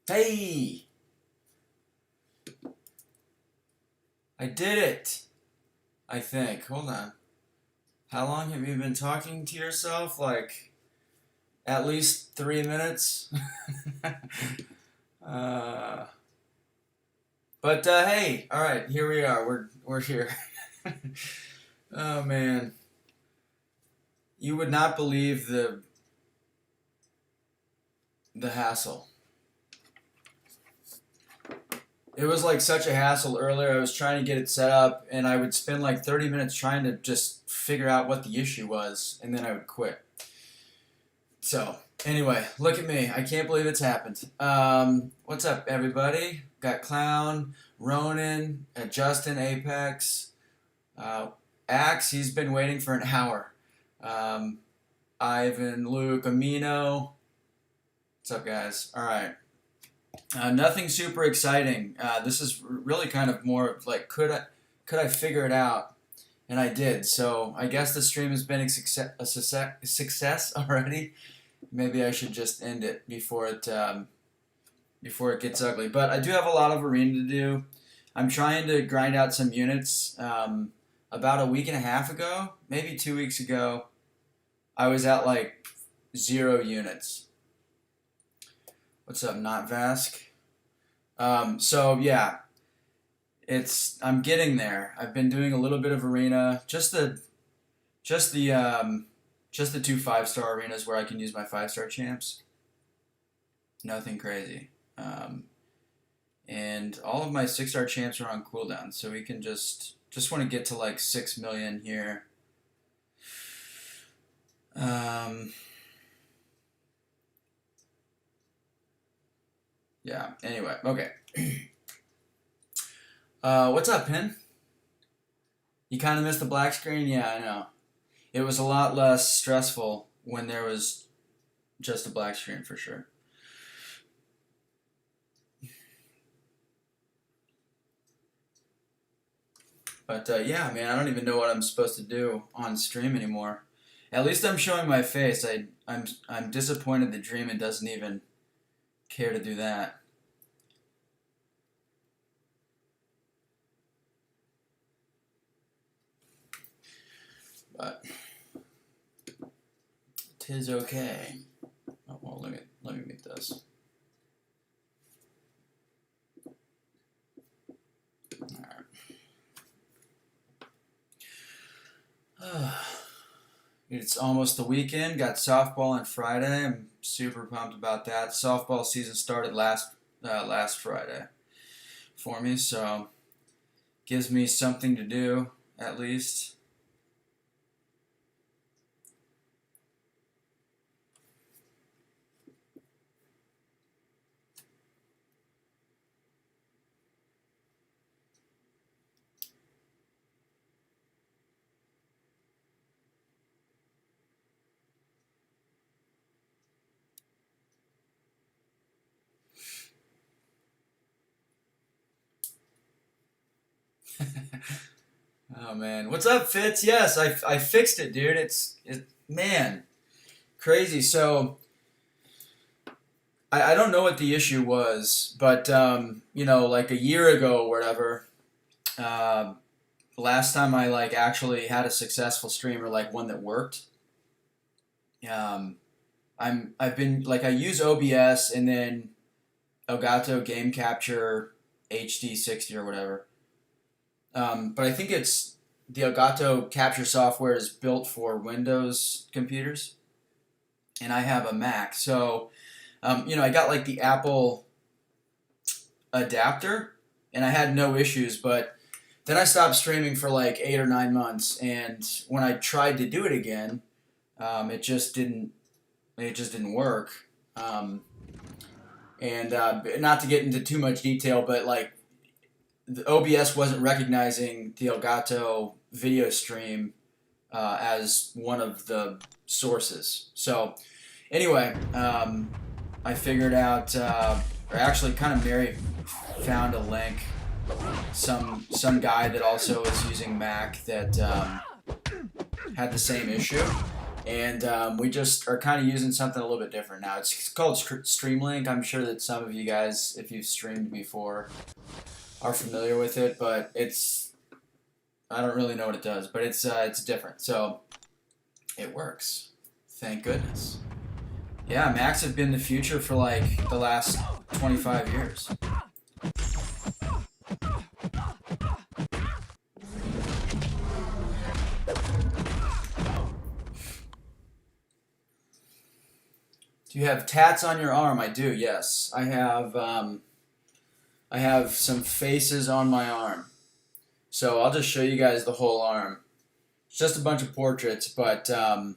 Hey! I did it! I think. Hold on. How long have you been talking to yourself? Like, at least 3 minutes? uh, but hey, alright, here we are. We're here. Oh man. You would not believe the hassle. It was like such a hassle earlier. I was trying to get it set up, and I would spend like 30 minutes trying to just figure out what the issue was, and then I would quit. So, anyway, look at me. I can't believe it's happened. What's up, everybody? Got Clown, Ronan, Justin, Apex, Axe. He's been waiting for an hour. Um, Ivan, Luke, Amino. What's up, guys? All right. Nothing super exciting. This is really kind of more of like could I figure it out, and I did. So I guess the stream has been a success already. Maybe I should just end it before it gets ugly. But I do have a lot of arena to do. I'm trying to grind out some units. About a week and a half ago, maybe 2 weeks ago, I was at like 0 units. What's up, Not Vask? So yeah, I'm getting there. I've been doing a little bit of arena, just the just the two 5-star arenas where I can use my 5-star champs. Nothing crazy. And all of my 6-star champs are on cooldown, so we can just want to get to like 6 million here. Yeah, anyway, okay. What's up, Pin? You kind of missed the black screen? Yeah, I know. It was a lot less stressful when there was just a black screen, for sure. But yeah, man, I don't even know what I'm supposed to do on stream anymore. At least I'm showing my face. I'm disappointed that Dreamin' doesn't even care to do that. But 'tis okay. Oh, well, let me make this. Alright. It's almost the weekend. Got softball on Friday. I'm super pumped about that. Softball season started last Friday for me, so gives me something to do at least. Oh man, what's up, Fitz? Yes, I fixed it, dude. Man, crazy. So I don't know what the issue was, but like a year ago or whatever, uh, last time I like actually had a successful stream or like one that worked. Um, I've been like I use OBS and then Elgato Game Capture HD 60 or whatever. But I think it's the Elgato capture software is built for Windows computers, and I have a Mac. So, I got like the Apple adapter, and I had no issues. But then I stopped streaming for like 8 or 9 months, and when I tried to do it again, it just didn't. It just didn't work. And not to get into too much detail, but like the OBS wasn't recognizing the Elgato video stream as one of the sources. So anyway, I figured out, or actually kind of Mary found a link. Some guy that also is using Mac that had the same issue. And we just are kind of using something a little bit different now. It's called Streamlink. I'm sure that some of you guys, if you've streamed before, are familiar with it, but I don't really know what it does, but it's different. So it works. Thank goodness. Yeah, Macs have been the future for like the last 25 years. Do you have tats on your arm? I do, yes. I have some faces on my arm. So I'll just show you guys the whole arm. It's just a bunch of portraits, but I've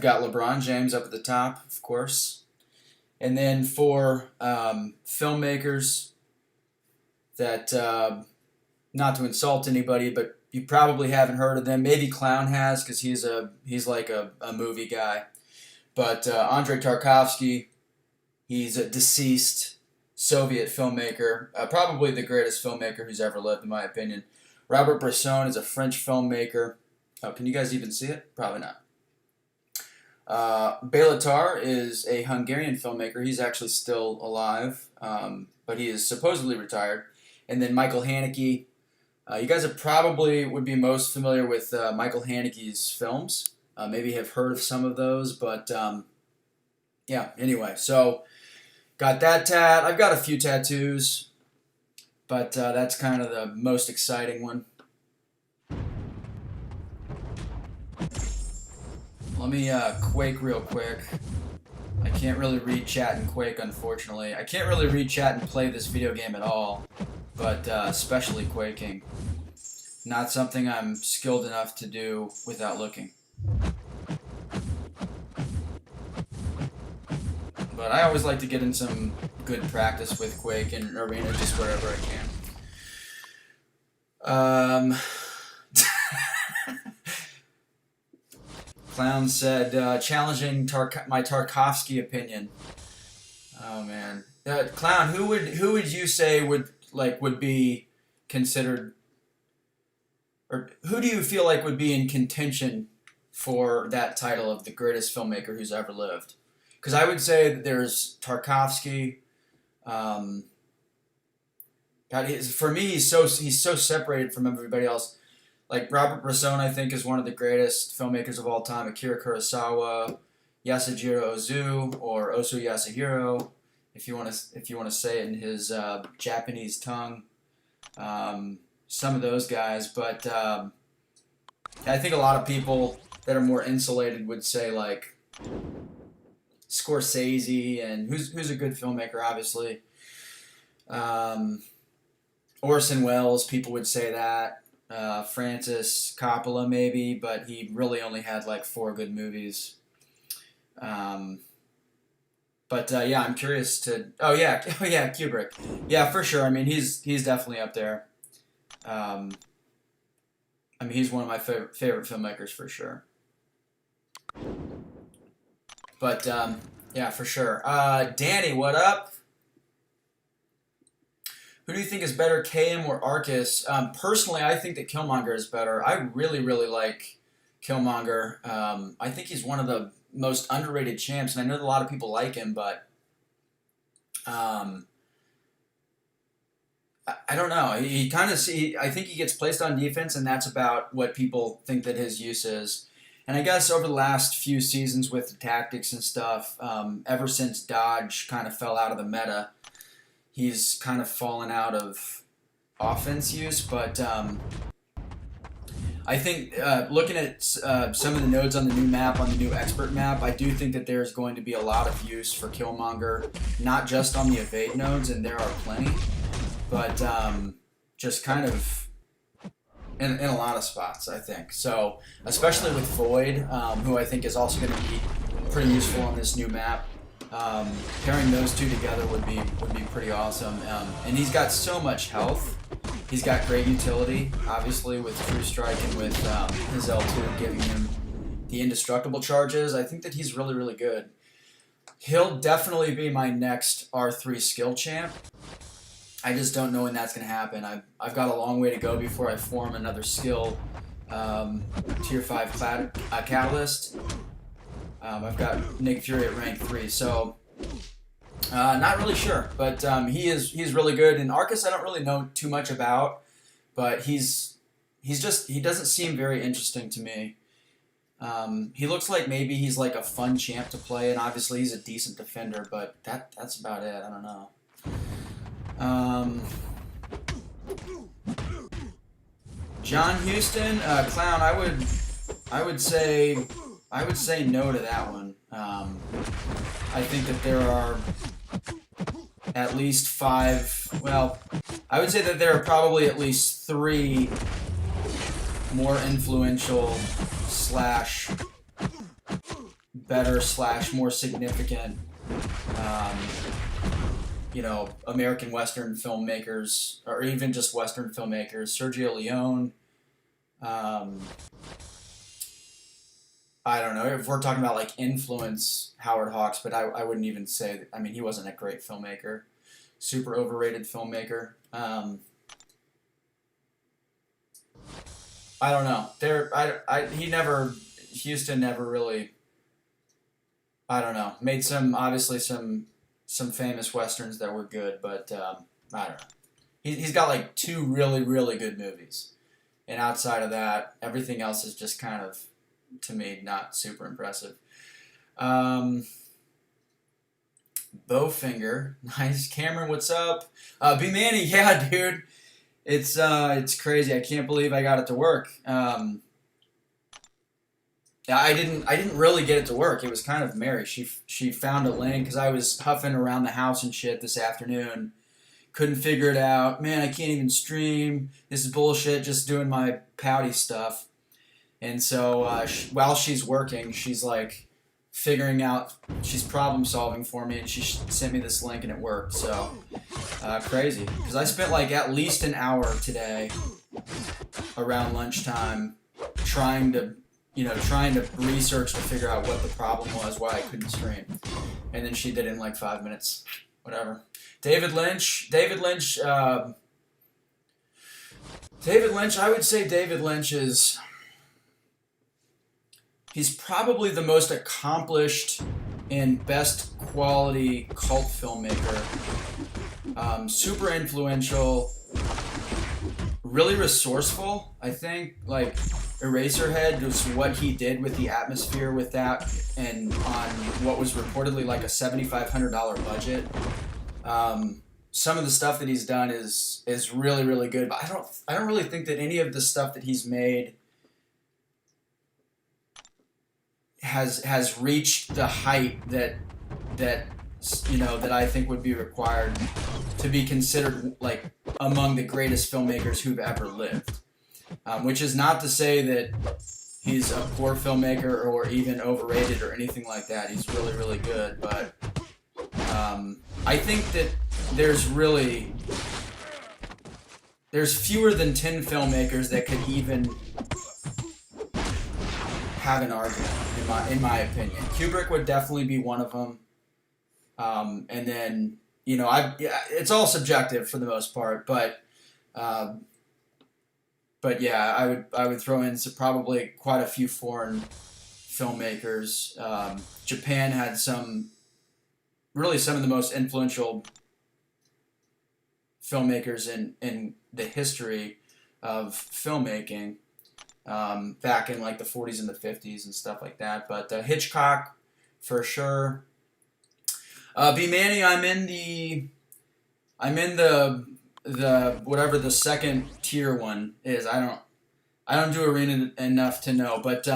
got LeBron James up at the top, of course. And then for filmmakers that, not to insult anybody, but you probably haven't heard of them. Maybe Clown has, because he's like a movie guy. But Andrei Tarkovsky, he's a deceased Soviet filmmaker, probably the greatest filmmaker who's ever lived, in my opinion. Robert Bresson is a French filmmaker. Oh, can you guys even see it? Probably not. Béla Tarr is a Hungarian filmmaker. He's actually still alive, but he is supposedly retired. And then Michael Haneke. You guys probably would be most familiar with Michael Haneke's films. Maybe have heard of some of those, but yeah, anyway. So, got that tat. I've got a few tattoos, but that's kind of the most exciting one. Let me Quake real quick. I can't really read chat in Quake, unfortunately. I can't really read chat and play this video game at all, but especially Quaking. Not something I'm skilled enough to do without looking. But I always like to get in some good practice with Quake and Arena just wherever I can. Clown said, challenging my Tarkovsky opinion. Oh man, Clown, who would you say would be considered, or who do you feel like would be in contention for that title of the greatest filmmaker who's ever lived? Because I would say that there's Tarkovsky. God, for me, he's so separated from everybody else. Like Robert Bresson, I think, is one of the greatest filmmakers of all time. Akira Kurosawa, Yasujiro Ozu, or Osu Yasuhiro, if you want to say it in his Japanese tongue. Some of those guys, but I think a lot of people that are more insulated would say like Scorsese, and who's a good filmmaker, obviously. Orson Welles, people would say that. Francis Coppola, maybe, but he really only had like 4 good movies. Yeah, I'm curious to. Oh yeah, Kubrick. Yeah, for sure. I mean, he's definitely up there. I mean, he's one of my favorite filmmakers for sure. But yeah, for sure. Danny, what up? Who do you think is better, KM or Arcus? Personally, I think that Killmonger is better. I really, really like Killmonger. I think he's one of the most underrated champs, and I know that a lot of people like him, but I don't know. He kind of I think he gets placed on defense, and that's about what people think that his use is. And I guess over the last few seasons with the tactics and stuff, ever since Dodge kind of fell out of the meta, he's kind of fallen out of offense use, but I think looking at some of the nodes on the new map, on the new expert map, I do think that there's going to be a lot of use for Killmonger, not just on the evade nodes, and there are plenty, but just kind of in a lot of spots, I think. So, especially with Void, who I think is also going to be pretty useful on this new map. Pairing those two together would be pretty awesome. And he's got so much health. He's got great utility, obviously, with True Strike and with his L2 giving him the indestructible charges. I think that he's really, really good. He'll definitely be my next R3 skill champ. I just don't know when that's going to happen. I've got a long way to go before I form another skill Tier 5 Catalyst. I've got Nick Fury at rank 3, so not really sure, but he's really good. And Arcus, I don't really know too much about, but he doesn't seem very interesting to me. He looks like maybe he's like a fun champ to play, and obviously he's a decent defender, but that's about it. I don't know. John Houston, Clown. I would say no to that one. I think that there are at least 5. Well, I would say that there are probably at least 3 more influential slash better slash more significant, American Western filmmakers, or even just Western filmmakers. Sergio Leone. I don't know if we're talking about like influence, Howard Hawks, but I wouldn't even say. I mean, he wasn't a great filmmaker, super overrated filmmaker. I don't know. Houston never really. I don't know. Made obviously some famous westerns that were good, but I don't know. He's got like 2 really really good movies, and outside of that, everything else is just kind of, to me, not super impressive. Bowfinger, nice. Cameron, what's up? B Manny, yeah, dude. It's crazy. I can't believe I got it to work. I didn't really get it to work. It was kind of Mary. She found a link because I was huffing around the house and shit this afternoon. Couldn't figure it out. Man, I can't even stream. This is bullshit. Just doing my pouty stuff. And so while she's working, she's like figuring out. She's problem solving for me, and she sent me this link, and it worked. So crazy, because I spent like at least an hour today around lunchtime trying to research to figure out what the problem was, why I couldn't stream. And then she did it in like 5 minutes. Whatever. David Lynch, I would say David Lynch he's probably the most accomplished and best quality cult filmmaker. Super influential, really resourceful, I think. Like, Eraserhead was what he did with the atmosphere with that, and on what was reportedly like a $7,500 budget. Some of the stuff that he's done is really really good, but I don't really think that any of the stuff that he's made has reached the height that I think would be required to be considered like among the greatest filmmakers who've ever lived. Which is not to say that he's a poor filmmaker or even overrated or anything like that. He's really, really good, but I think that there's fewer than 10 filmmakers that could even have an argument, in my opinion. Kubrick would definitely be one of them, and then it's all subjective for the most part, but yeah, I would throw in probably quite a few foreign filmmakers. Japan had some of the most influential filmmakers in the history of filmmaking, back in like the 40s and the 50s and stuff like that. But Hitchcock, for sure. B Manny, I'm in the whatever the second tier one is. I don't do arena enough to know, but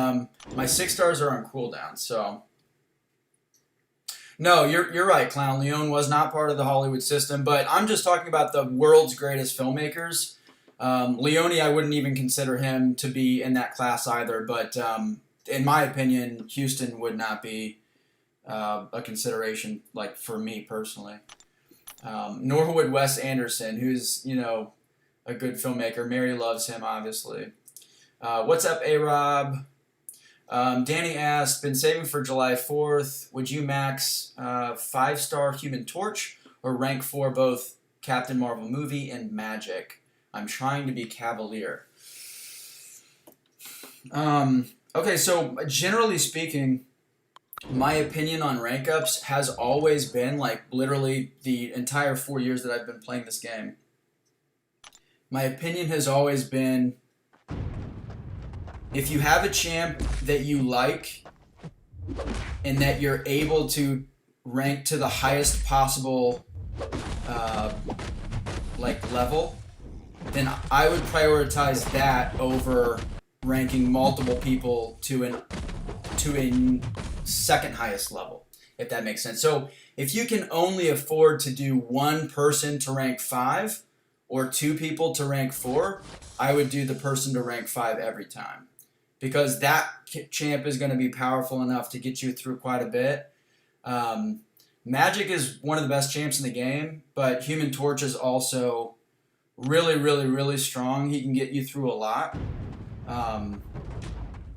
my 6 stars are on cooldown. So no, you're right, Clown. Leone was not part of the Hollywood system, but I'm just talking about the world's greatest filmmakers. Leone, I wouldn't even consider him to be in that class either, but in my opinion, Houston would not be a consideration, like, for me personally. Nor would Wes Anderson, who's, a good filmmaker. Mary loves him, obviously. What's up, A-Rob? Danny asked, been saving for July 4th. Would you max 5-star Human Torch or rank for both Captain Marvel movie and Magic? I'm trying to be cavalier. Okay, so generally speaking, my opinion on rank ups has always been like literally the entire 4 years that I've been playing this game. My opinion has always been if you have a champ that you like and that you're able to rank to the highest possible uh, like level, then I would prioritize that over ranking multiple people to a second highest level, if that makes sense. So if you can only afford to do one person to rank 5 or 2 people to rank 4, I would do the person to rank 5 every time. Because that champ is going to be powerful enough to get you through quite a bit. Magic is one of the best champs in the game, but Human Torch is also really, really, really strong. He can get you through a lot.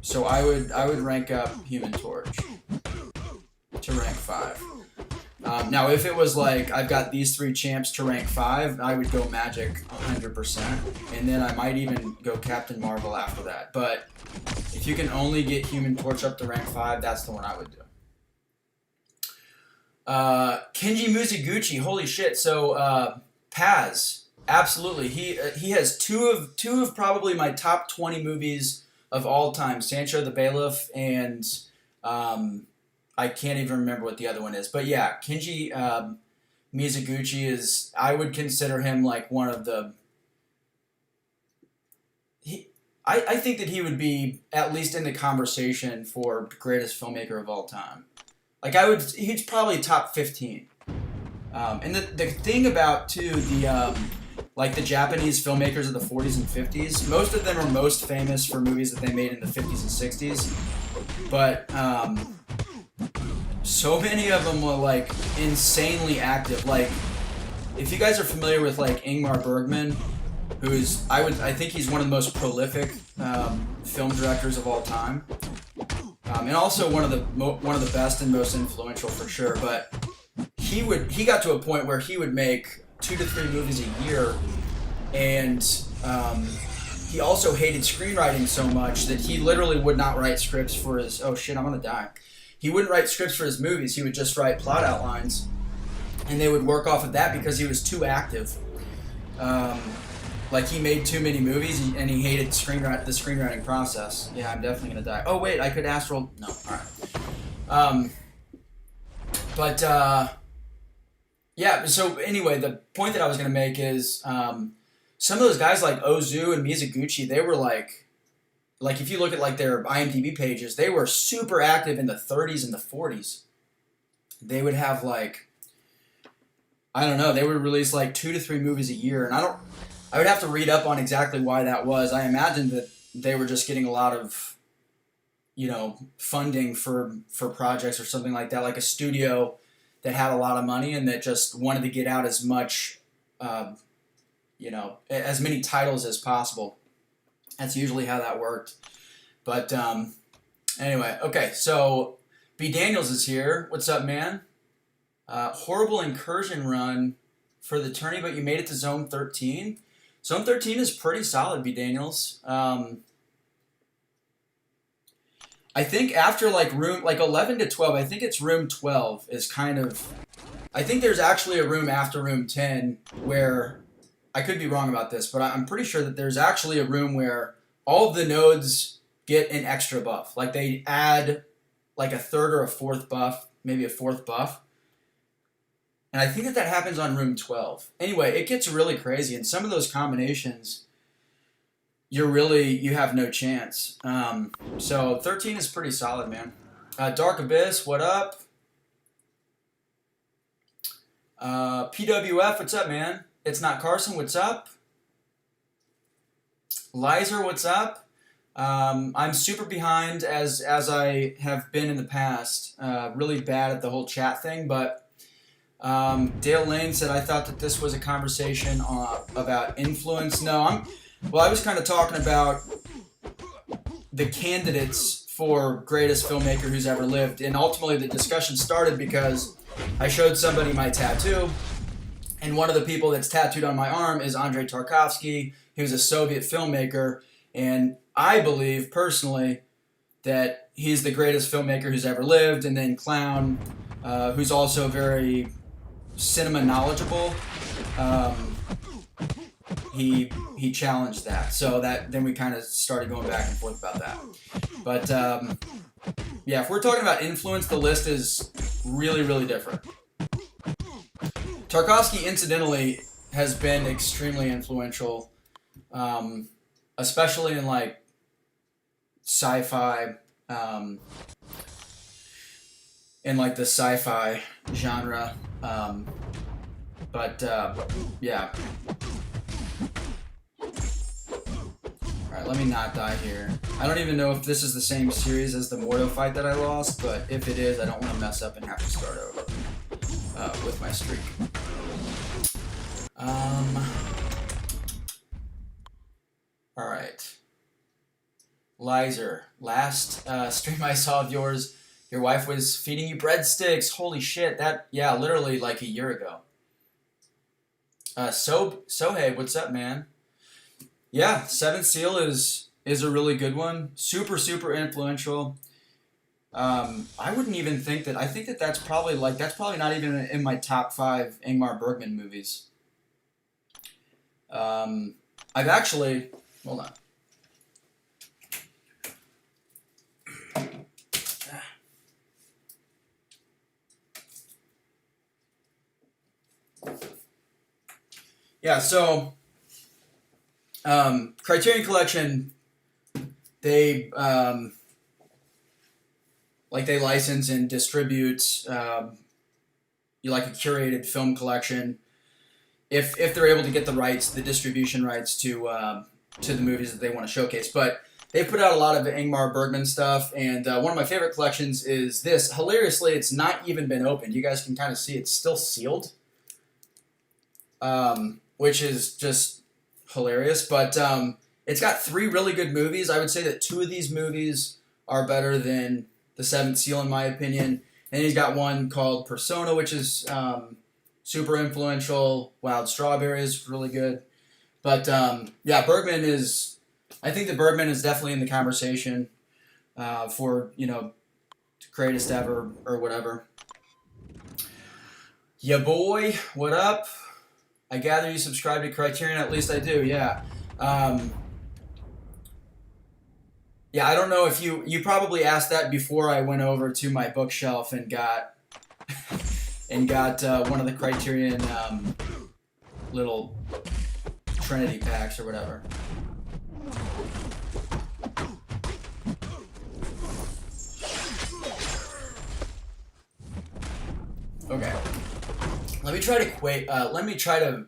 So I would rank up Human Torch to rank 5. Now, if it was like I've got these 3 champs to rank 5, I would go Magic 100%, and then I might even go Captain Marvel after that. But if you can only get Human Torch up to rank 5, that's the one I would do. Kenji Mizuguchi, holy shit! So Paz, absolutely. He has two of probably my top 20 movies of all time: Sancho the Bailiff and I can't even remember what the other one is. But yeah, Kenji Mizuguchi is, I would consider him like one of the... I think that he would be at least in the conversation for greatest filmmaker of all time. Like he's probably top 15. And the thing about too, like the Japanese filmmakers of the 40s and 50s, most of them are most famous for movies that they made in the 50s and 60s. But so many of them were like insanely active. Like if you guys are familiar with like Ingmar Bergman, who's I think he's one of the most prolific film directors of all time, and also one of the best and most influential for sure. But he got to a point where he would make 2 to 3 movies a year, and he also hated screenwriting so much that he literally would not write scripts for his... Oh shit, I'm gonna die. He wouldn't write scripts for his movies. He would just write plot outlines, and they would work off of that because he was too active. Like he made too many movies, and he hated the screenwriting process. Yeah, I'm definitely gonna die. Oh wait, I could astral... No, all right. Yeah. So anyway, the point that I was gonna make is some of those guys like Ozu and Mizuguchi, they were like if you look at like their IMDb pages, they were super active in the 30s and the 40s. They would have like, I don't know, they would release like 2 to 3 movies a year, and I would have to read up on exactly why that was. I imagine that they were just getting a lot of, funding for projects or something like that, like a studio that had a lot of money and that just wanted to get out as much, as many titles as possible. That's usually how that worked. But anyway, okay, so B. Daniels is here. What's up, man? Horrible incursion run for the tourney, but you made it to Zone 13. Zone 13 is pretty solid, B. Daniels. I think after room 11 to 12, I think it's room 12 is kind of... I think there's actually a room after room 10 where... I could be wrong about this, but I'm pretty sure that there's actually a room where all of the nodes get an extra buff. Like they add like a 3rd or a 4th buff, maybe a 4th buff. And I think that happens on room 12. Anyway, it gets really crazy. And some of those combinations, you have no chance. So 13 is pretty solid, man. Dark Abyss, what up? PWF, what's up, man? It's Not Carson, what's up? Lizer, what's up? I'm super behind as I have been in the past. Really bad at the whole chat thing, but Dale Lane said, I thought that this was a conversation about influence. No, I was kind of talking about the candidates for greatest filmmaker who's ever lived, and ultimately the discussion started because I showed somebody my tattoo, and one of the people that's tattooed on my arm is Andrei Tarkovsky. He was a Soviet filmmaker, And I believe personally that he's the greatest filmmaker who's ever lived. And then Clown, who's also very cinema knowledgeable, um, he challenged that. So that then we kind of started going back and forth about that. But yeah, if we're talking about influence, the list is really, really different. Tarkovsky, incidentally, has been extremely influential, especially in like sci-fi, in like the sci-fi genre. But yeah. Alright, let me not die here. I don't even know if this is the same series as the Mordo fight that I lost, but if it is, I don't want to mess up and have to start over with my streak. Alright. Lizer, last stream I saw of yours, your wife was feeding you breadsticks. Holy shit, that, yeah, literally like a year ago. Sohei, what's up, man? Yeah, Seventh Seal is a really good one. Super, super influential. I wouldn't even think that. I think that that's probably not even in my top 5 Ingmar Bergman movies. I've actually, hold on. Yeah, so Criterion Collection, they they license and distribute like a curated film collection. If they're able to get the rights, the distribution rights to the movies that they want to showcase, but they put out a lot of Ingmar Bergman stuff, and one of my favorite collections is this. Hilariously, it's not even been opened. You guys can kind of see it's still sealed, which is just hilarious. But it's got 3 really good movies. I would say that 2 of these movies are better than The Seventh Seal, in my opinion. And he's got one called Persona, which is super influential. Wild Strawberry is really good. But yeah, Bergman is. I think that Bergman is definitely in the conversation for greatest ever or whatever. Ya boy, what up? I gather you subscribe to Criterion. At least I do. Yeah. Yeah, I don't know if you probably asked that before I went over to my bookshelf and got one of the Criterion little Trinity packs or whatever. Okay. Let me try to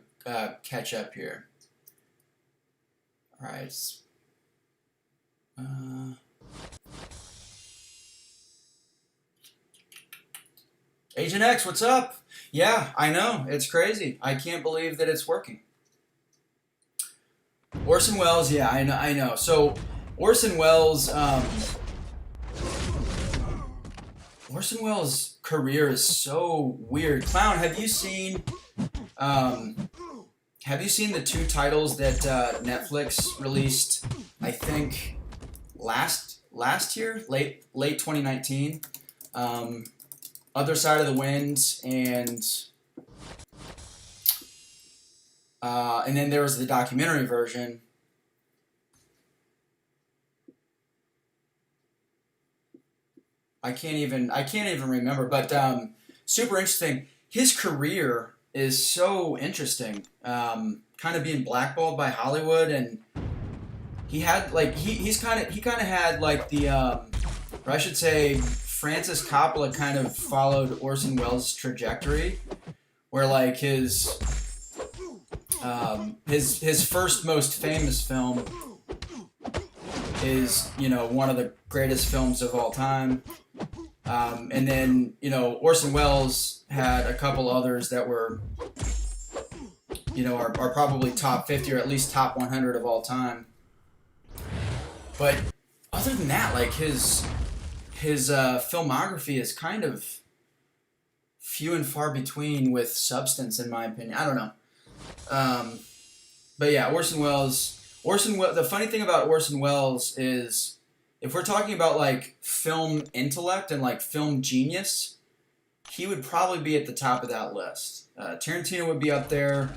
catch up here. All right. Agent X, what's up? Yeah, I know. It's crazy. I can't believe that it's working. Orson Welles, yeah, I know. So, Orson Welles' career is so weird. Clown, have you seen the 2 titles that Netflix released? I think last year, late 2019. Other Side of the Wind, and then there was the documentary version. I can't even remember, but super interesting. His career is so interesting. Kind of being blackballed by Hollywood, and he had like he kind of had like the or I should say Francis Coppola kind of followed Orson Welles' trajectory, where like his first most famous film is one of the greatest films of all time, and then Orson Welles had a couple others that were are probably top 50 or at least top 100 of all time, but other than that, like his filmography is kind of few and far between with substance, in my opinion. I don't know. But yeah, Orson Welles The funny thing about Orson Welles is, if we're talking about like film intellect and like film genius, he would probably be at the top of that list. Tarantino would be up there.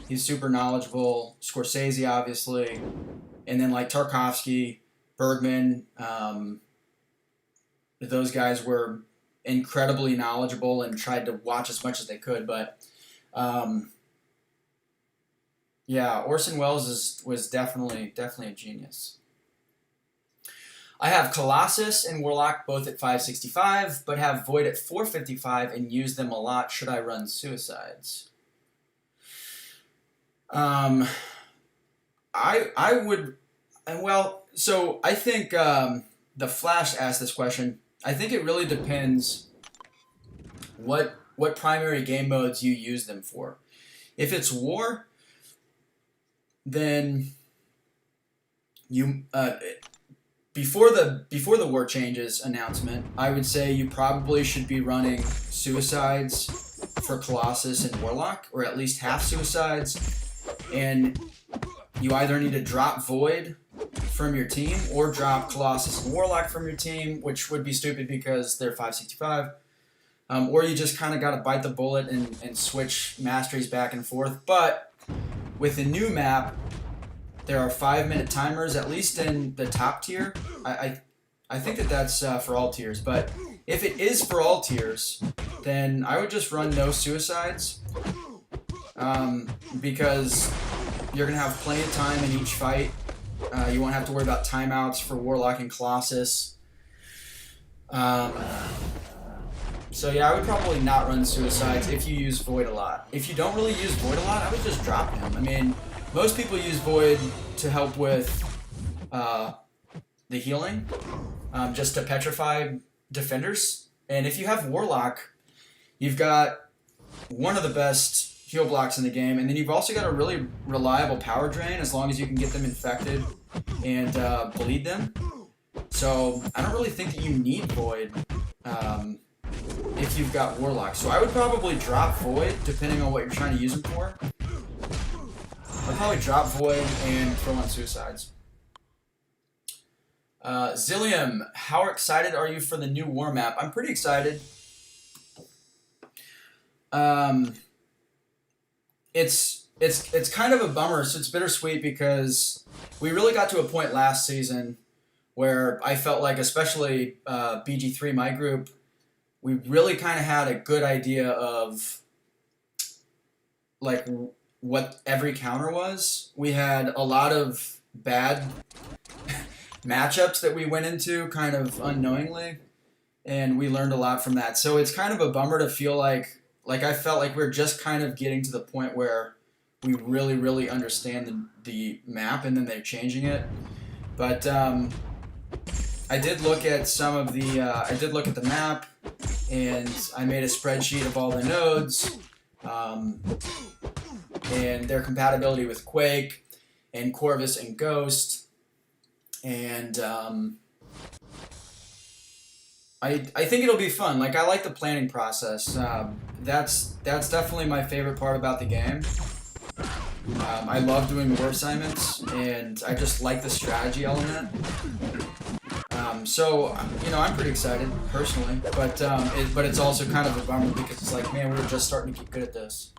He's super knowledgeable. Scorsese, obviously, and then like Tarkovsky, Bergman. Those guys were incredibly knowledgeable and tried to watch as much as they could. But yeah, Orson Welles was definitely a genius. I have Colossus and Warlock both at 565, but have Void at 455 and use them a lot. Should I run Suicides? I would, well, so I think the Flash asked this question. I think it really depends what primary game modes you use them for. If it's war, then you before the war changes announcement, I would say you probably should be running Suicides for Colossus and Warlock, or at least half Suicides, and you either need to drop Void from your team or drop Colossus and Warlock from your team, which would be stupid because they're 565. Or you just kind of got to bite the bullet and switch masteries back and forth. But with the new map, there are 5-minute timers, at least in the top tier. I think that's for all tiers. But if it is for all tiers, then I would just run no Suicides. Because you're going to have plenty of time in each fight. You won't have to worry about timeouts for Warlock and Colossus. So yeah, I would probably not run Suicides if you use Void a lot. If you don't really use Void a lot, I would just drop him. I mean, most people use Void to help with the healing, just to petrify defenders. And if you have Warlock, you've got one of the best heal blocks in the game, and then you've also got a really reliable power drain as long as you can get them infected and bleed them. So I don't really think that you need Void if you've got Warlock. So I would probably drop Void depending on what you're trying to use him for. I'd probably drop Void and throw on Suicides. Zillium, how excited are you for the new war map? I'm pretty excited. It's kind of a bummer, so it's bittersweet because we really got to a point last season where I felt like, especially BG3, my group, we really kind of had a good idea of like what every counter was. We had a lot of bad matchups that we went into kind of unknowingly, and we learned a lot from that. So it's kind of a bummer to feel like I felt like we're just kind of getting to the point where we really, really understand the map, and then they're changing it. But I did look at some of the, I did look at the map, and I made a spreadsheet of all the nodes, and their compatibility with Quake, and Corvus and Ghost, and I think it'll be fun. Like, I like the planning process. That's definitely my favorite part about the game. I love doing war assignments, and I just like the strategy element. So, you know, I'm pretty excited, personally. But it's also kind of a bummer because it's like, man, we were just starting to get good at this.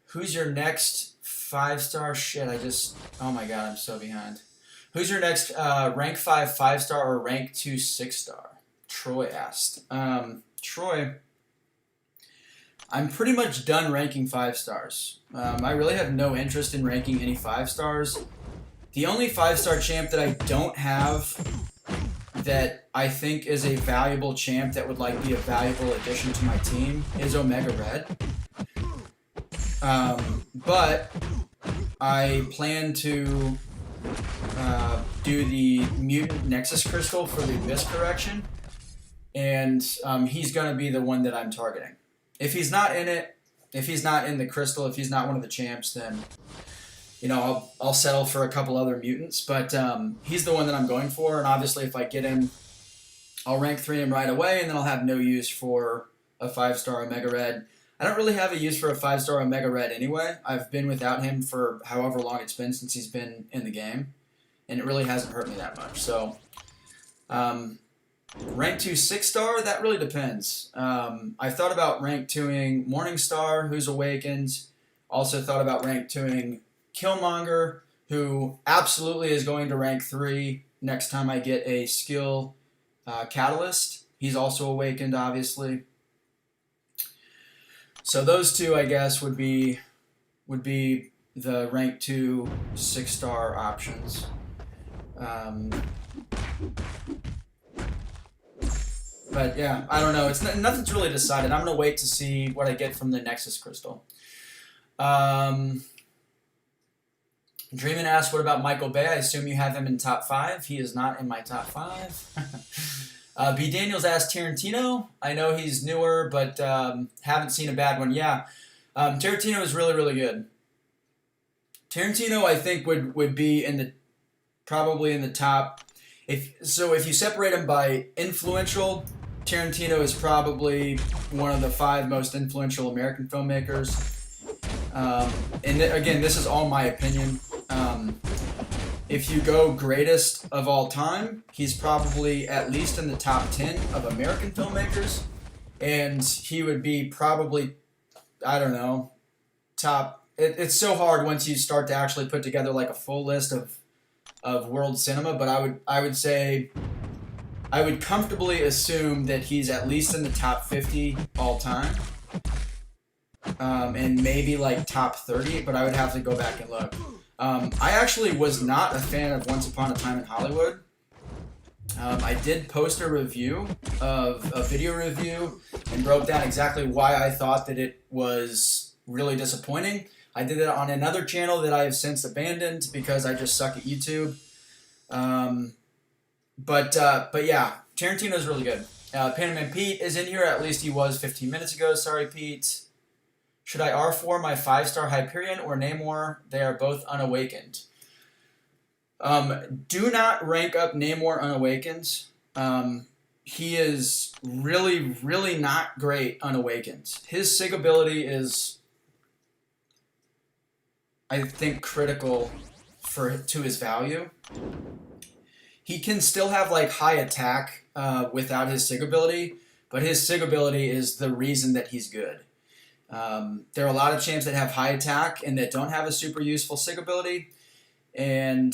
Who's your next 5-star? Shit, oh my god, I'm so behind. Who's your next rank 5 5-star or rank 2 6-star? Troy asked. Troy, I'm pretty much done ranking 5-stars. I really have no interest in ranking any 5-stars. The only 5-star champ that I don't have that I think is a valuable champ that would like be a valuable addition to my team is Omega Red. But I plan to do the Mutant Nexus Crystal for the Abyss Correction, and he's going to be the one that I'm targeting. If he's not in it, if he's not in the Crystal, if he's not one of the champs, then, you know, I'll settle for a couple other mutants, but he's the one that I'm going for, and obviously if I get him, I'll rank 3 him right away, and then I'll have no use for a 5-star Omega Red. I don't really have a use for a 5-star Omega Red anyway. I've been without him for however long it's been since he's been in the game, and it really hasn't hurt me that much. So, rank 2 6-star, that really depends. I thought about rank 2ing Morningstar, who's awakened. Also thought about rank 2ing Killmonger, who absolutely is going to rank 3 next time I get a skill catalyst. He's also awakened, obviously. So those two, I guess, would be the rank 2 6-star options. But yeah, I don't know. Nothing's really decided. I'm gonna wait to see what I get from the Nexus Crystal. Dreamin asks, what about Michael Bay? I assume you have him in top 5. He is not in my top 5. B. Daniels asked Tarantino. I know he's newer, but haven't seen a bad one. Yeah, Tarantino is really, really good. Tarantino, I think, would be probably in the top. If you separate him by influential, Tarantino is probably one of the 5 most influential American filmmakers. And again, this is all my opinion. If you go greatest of all time, he's probably at least in the top 10 of American filmmakers. And he would be probably, I don't know, top. It's so hard once you start to actually put together like a full list of world cinema. But I would say, I would comfortably assume that he's at least in the top 50 all time. And maybe like top 30, but I would have to go back and look. I actually was not a fan of Once Upon a Time in Hollywood. I did post a review a video review, and broke down exactly why I thought that it was really disappointing. I did it on another channel that I have since abandoned because I just suck at YouTube. But yeah, Tarantino's really good. Panaman Pete is in here, at least he was 15 minutes ago. Sorry, Pete. Should I R4 my 5-star Hyperion or Namor? They are both unawakened. Do not rank up Namor unawakened. He is really, really not great unawakened. His sig ability is, I think, critical to his value. He can still have like high attack without his sig ability, but his sig ability is the reason that he's good. There are a lot of champs that have high attack and that don't have a super useful sig ability, and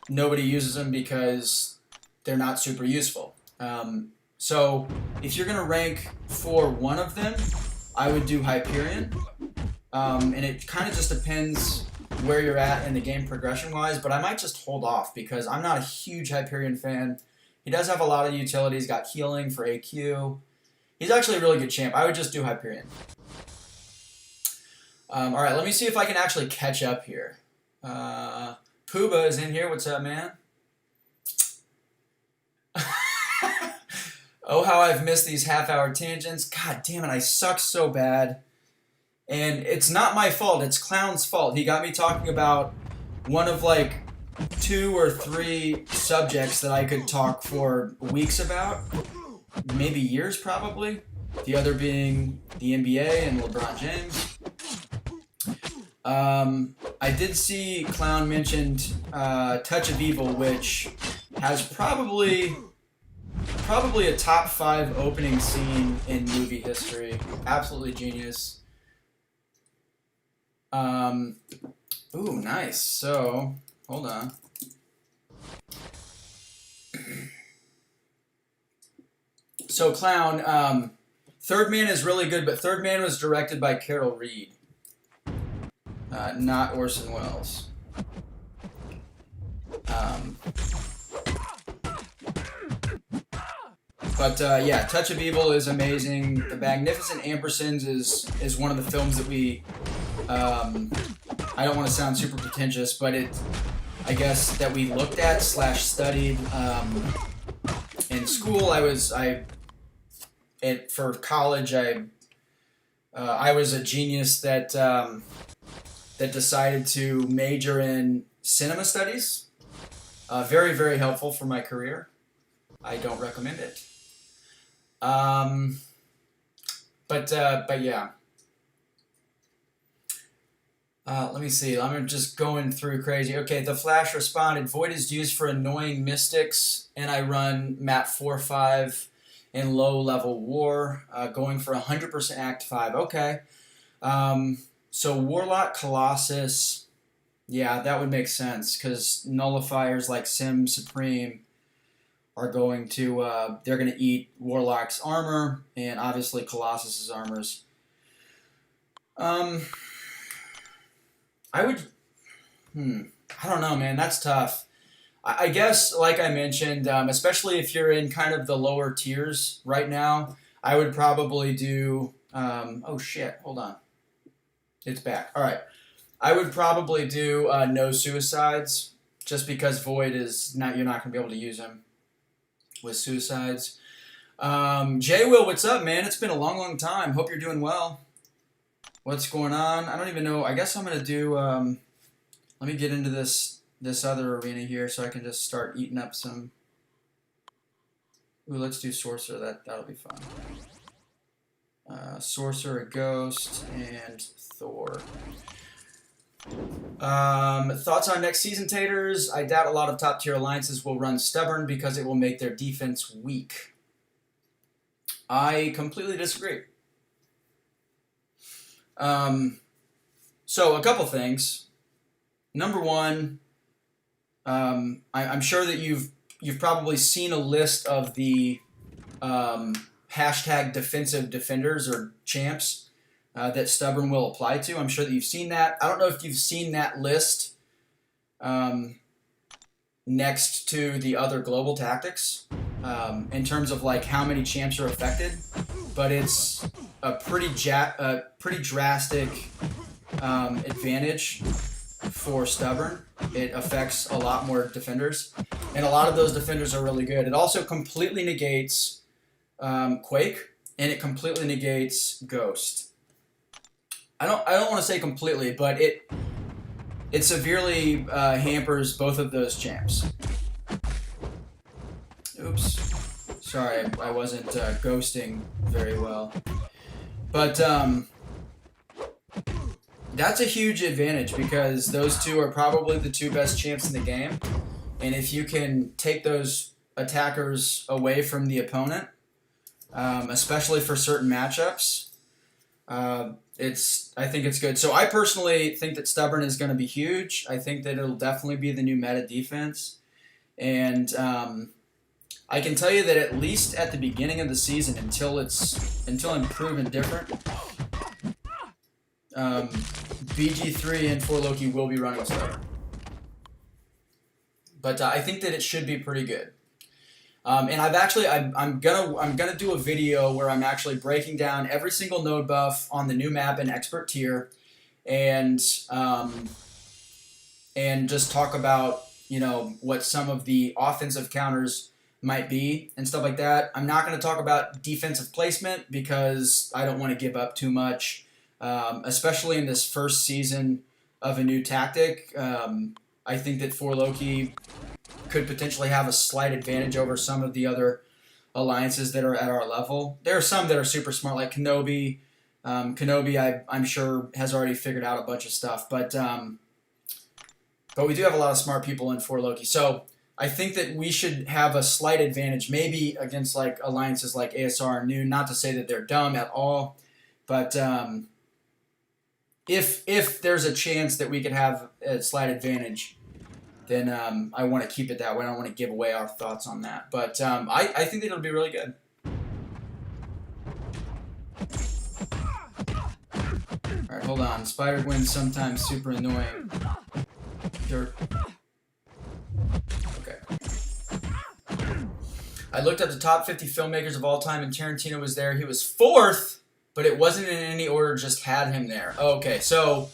nobody uses them because they're not super useful. So if you're going to rank for one of them, I would do Hyperion. And it kind of just depends where you're at in the game progression-wise, but I might just hold off because I'm not a huge Hyperion fan. He does have a lot of utility. He's got healing for AQ. He's actually a really good champ. I would just do Hyperion. All right, let me see if I can actually catch up here. Pooba is in here. What's up, man? Oh, how I've missed these half-hour tangents. God damn it, I suck so bad. And it's not my fault. It's Clown's fault. He got me talking about one of like 2 or 3 subjects that I could talk for weeks about. Maybe years, probably. The other being the NBA and LeBron James. I did see Clown mentioned Touch of Evil, which has probably a top 5 opening scene in movie history. Absolutely genius. Ooh, nice. So, hold on. So, Clown, Third Man is really good, but Third Man was directed by Carol Reed. Not Orson Welles. But yeah, Touch of Evil is amazing. The Magnificent Ambersons is one of the films that we, I don't want to sound super pretentious, but I guess that we looked at / studied in school. For college, I was a genius that decided to major in cinema studies. Very, very helpful for my career. I don't recommend it. But yeah. Let me see. I'm just going through crazy. Okay, the Flash responded. Void is used for annoying mystics, and I run map 4-5 in low level war, going for 100% Act 5. Okay. So Warlock Colossus, yeah, that would make sense because nullifiers like Sim Supreme are going to they're going to eat Warlock's armor and obviously Colossus's armors. I would. I don't know, man. That's tough. I guess, like I mentioned, especially if you're in kind of the lower tiers right now, I would probably do. Oh shit! Hold on. It's back. All right. I would probably do no suicides, just because Void is not. You're not gonna be able to use him with suicides. J Will, what's up, man? It's been a long, long time. Hope you're doing well. What's going on? I don't even know. I guess I'm gonna do. Let me get into this other arena here, so I can just start eating up some. Ooh, let's do Sorcerer. That'll be fun. Sorcerer, Ghost, and Thor. Thoughts on next season, Taters? I doubt a lot of top tier alliances will run Stubborn because it will make their defense weak. I completely disagree. So a couple things. Number one, I'm sure that you've probably seen a list of the hashtag defensive defenders or champs that Stubborn will apply to. I'm sure that you've seen that. I don't know if you've seen that list next to the other global tactics in terms of like how many champs are affected, but it's a pretty drastic advantage for Stubborn. It affects a lot more defenders, and a lot of those defenders are really good. It also completely negates Quake, and it completely negates Ghost. I don't want to say completely, but it severely hampers both of those champs. Oops. Sorry, I wasn't ghosting very well. But that's a huge advantage because those two are probably the two best champs in the game. And if you can take those attackers away from the opponent, especially for certain matchups, I think it's good. So I personally think that Stubborn is going to be huge. I think that it'll definitely be the new meta defense. And I can tell you that at least at the beginning of the season, until I'm proven different, BG3 and 4 Loki will be running Stubborn. But I think that it should be pretty good. And I'm gonna do a video where I'm actually breaking down every single node buff on the new map in expert tier, and just talk about what some of the offensive counters might be and stuff like that. I'm not going to talk about defensive placement because I don't want to give up too much, especially in this first season of a new tactic. I think that 4 Loki could potentially have a slight advantage over some of the other alliances that are at our level. There are some that are super smart, like Kenobi. Kenobi, I'm sure, has already figured out a bunch of stuff, but we do have a lot of smart people in 4 Loki. So I think that we should have a slight advantage, maybe against like alliances like ASR and Noon. Not to say that they're dumb at all, but if there's a chance that we could have a slight advantage, then I want to keep it that way. I don't want to give away our thoughts on that. But I think that it'll be really good. All right, hold on. Spider-Gwen's sometimes super annoying. Dirt. Okay. I looked up the top 50 filmmakers of all time, and Tarantino was there. He was 4th, but it wasn't in any order, just had him there. Okay, so,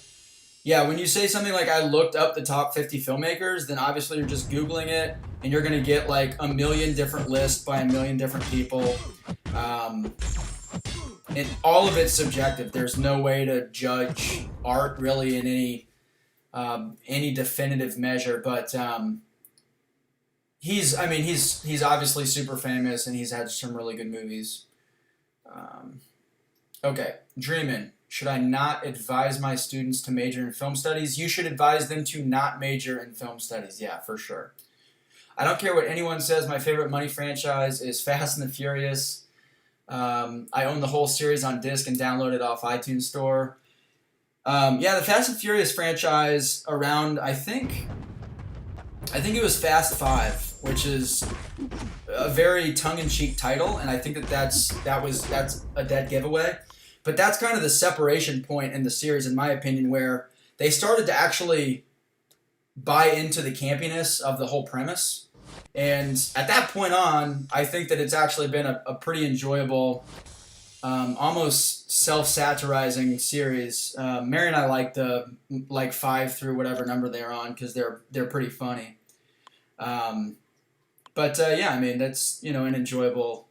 yeah, when you say something like I looked up the top 50 filmmakers, then obviously you're just Googling it, and you're going to get like a million different lists by a million different people. And all of it's subjective. There's no way to judge art really in any definitive measure, but he's obviously super famous, and he's had some really good movies. Okay, Dreamin'. Should I not advise my students to major in film studies? You should advise them to not major in film studies. Yeah, for sure. I don't care what anyone says. My favorite money franchise is Fast and the Furious. I own the whole series on disc and download it off iTunes Store. Yeah, the Fast and Furious franchise around, I think it was Fast 5, which is a very tongue-in-cheek title, and I think that's a dead giveaway. But that's kind of the separation point in the series, in my opinion, where they started to actually buy into the campiness of the whole premise. And at that point on, I think that it's actually been a pretty enjoyable, almost self-satirizing series. Mary and I like the 5 through whatever number they're on because they're pretty funny. Yeah, I mean that's an enjoyable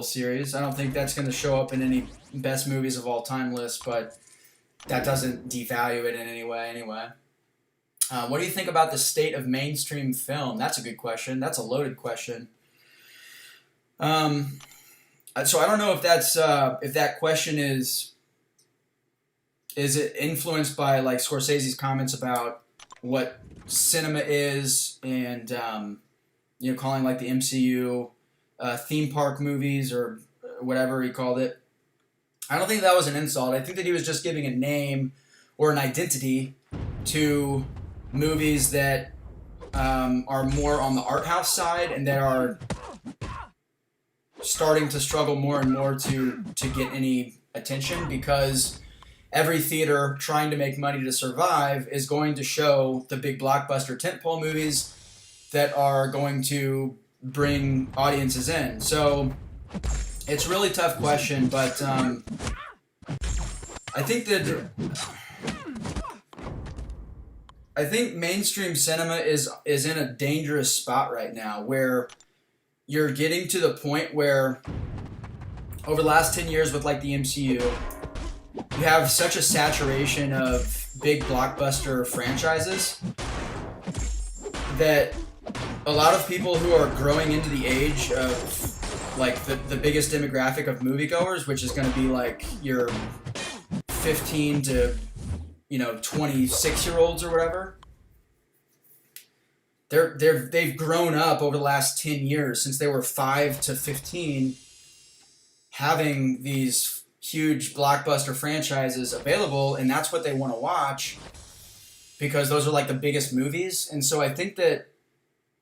series. I don't think that's going to show up in any best movies of all time list, but that doesn't devalue it in any way anyway. What do you think about the state of mainstream film? That's a good question. That's a loaded question. So I don't know if that's if that question is it influenced by like Scorsese's comments about what cinema is and calling like the MCU theme park movies or whatever he called it. I don't think that was an insult. I think that he was just giving a name or an identity to movies that are more on the art house side and that are starting to struggle more and more to get any attention because every theater trying to make money to survive is going to show the big blockbuster tentpole movies that are going to bring audiences in. So it's a really tough question, but I think mainstream cinema is in a dangerous spot right now where you're getting to the point where over the last 10 years with like the MCU, you have such a saturation of big blockbuster franchises that a lot of people who are growing into the age of like the biggest demographic of moviegoers, which is going to be like your 15 to 26-year-olds or whatever. They've grown up over the last 10 years since they were 5 to 15 having these huge blockbuster franchises available, and that's what they want to watch because those are like the biggest movies. And so I think that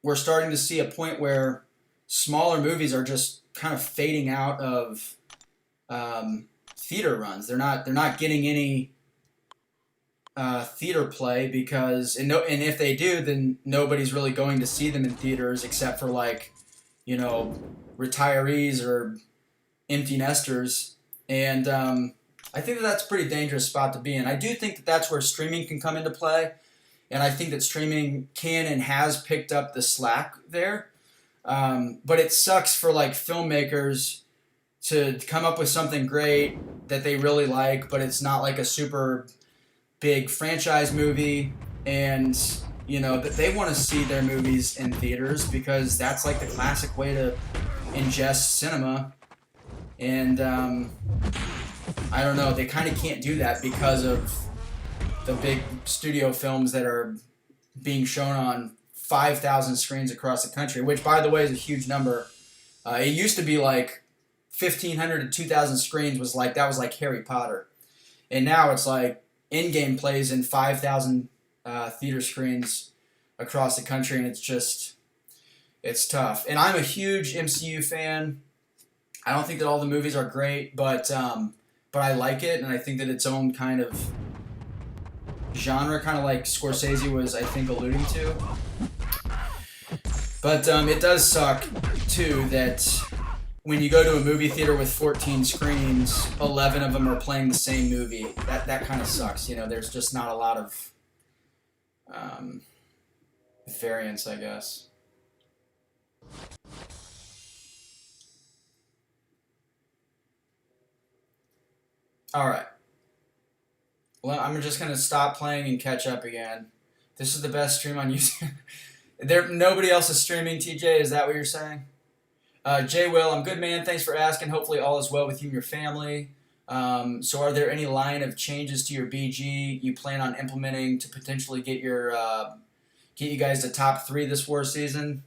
we're starting to see a point where smaller movies are just kind of fading out of theater runs. They're not getting any theater play because and if they do, then nobody's really going to see them in theaters except for like retirees or empty nesters. And I think that's a pretty dangerous spot to be in. I do think that that's where streaming can come into play, and I think that streaming can and has picked up the slack there. But it sucks for like filmmakers to come up with something great that they really like, but it's not like a super big franchise movie, and that they want to see their movies in theaters because that's like the classic way to ingest cinema. And I don't know, they kind of can't do that because of the big studio films that are being shown on 5,000 screens across the country, which by the way is a huge number. It used to be like 1,500 to 2,000 screens was like Harry Potter, and now it's like Endgame plays in 5,000 theater screens across the country, and it's tough. And I'm a huge MCU fan. I don't think that all the movies are great, but I like it, and I think that its own kind of genre, kind of like Scorsese was, I think, alluding to. But it does suck, too, that when you go to a movie theater with 14 screens, 11 of them are playing the same movie. That kind of sucks. There's just not a lot of variance, I guess. All right. Well, I'm just going to stop playing and catch up again. This is the best stream on YouTube. Nobody else is streaming, TJ? Is that what you're saying? Jay Will, I'm good, man. Thanks for asking. Hopefully all is well with you and your family. So are there any line of changes to your BG you plan on implementing to potentially get you guys to top 3 this war season?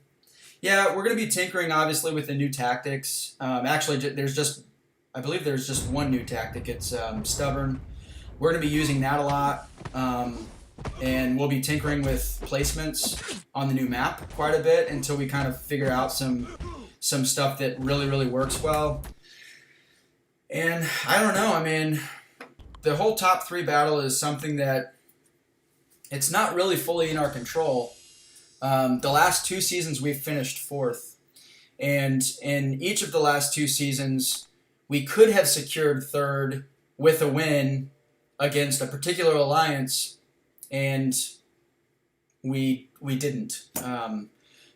Yeah, we're going to be tinkering obviously with the new tactics. Actually, I believe there's just one new tactic. It's stubborn. We're going to be using that a lot, and we'll be tinkering with placements on the new map quite a bit until we kind of figure out some stuff that really works well. And I don't know. I mean, the whole top 3 battle is something that it's not really fully in our control. The last 2 seasons we've finished 4th, and in each of the last 2 seasons we could have secured 3rd with a win against a particular alliance, and we didn't.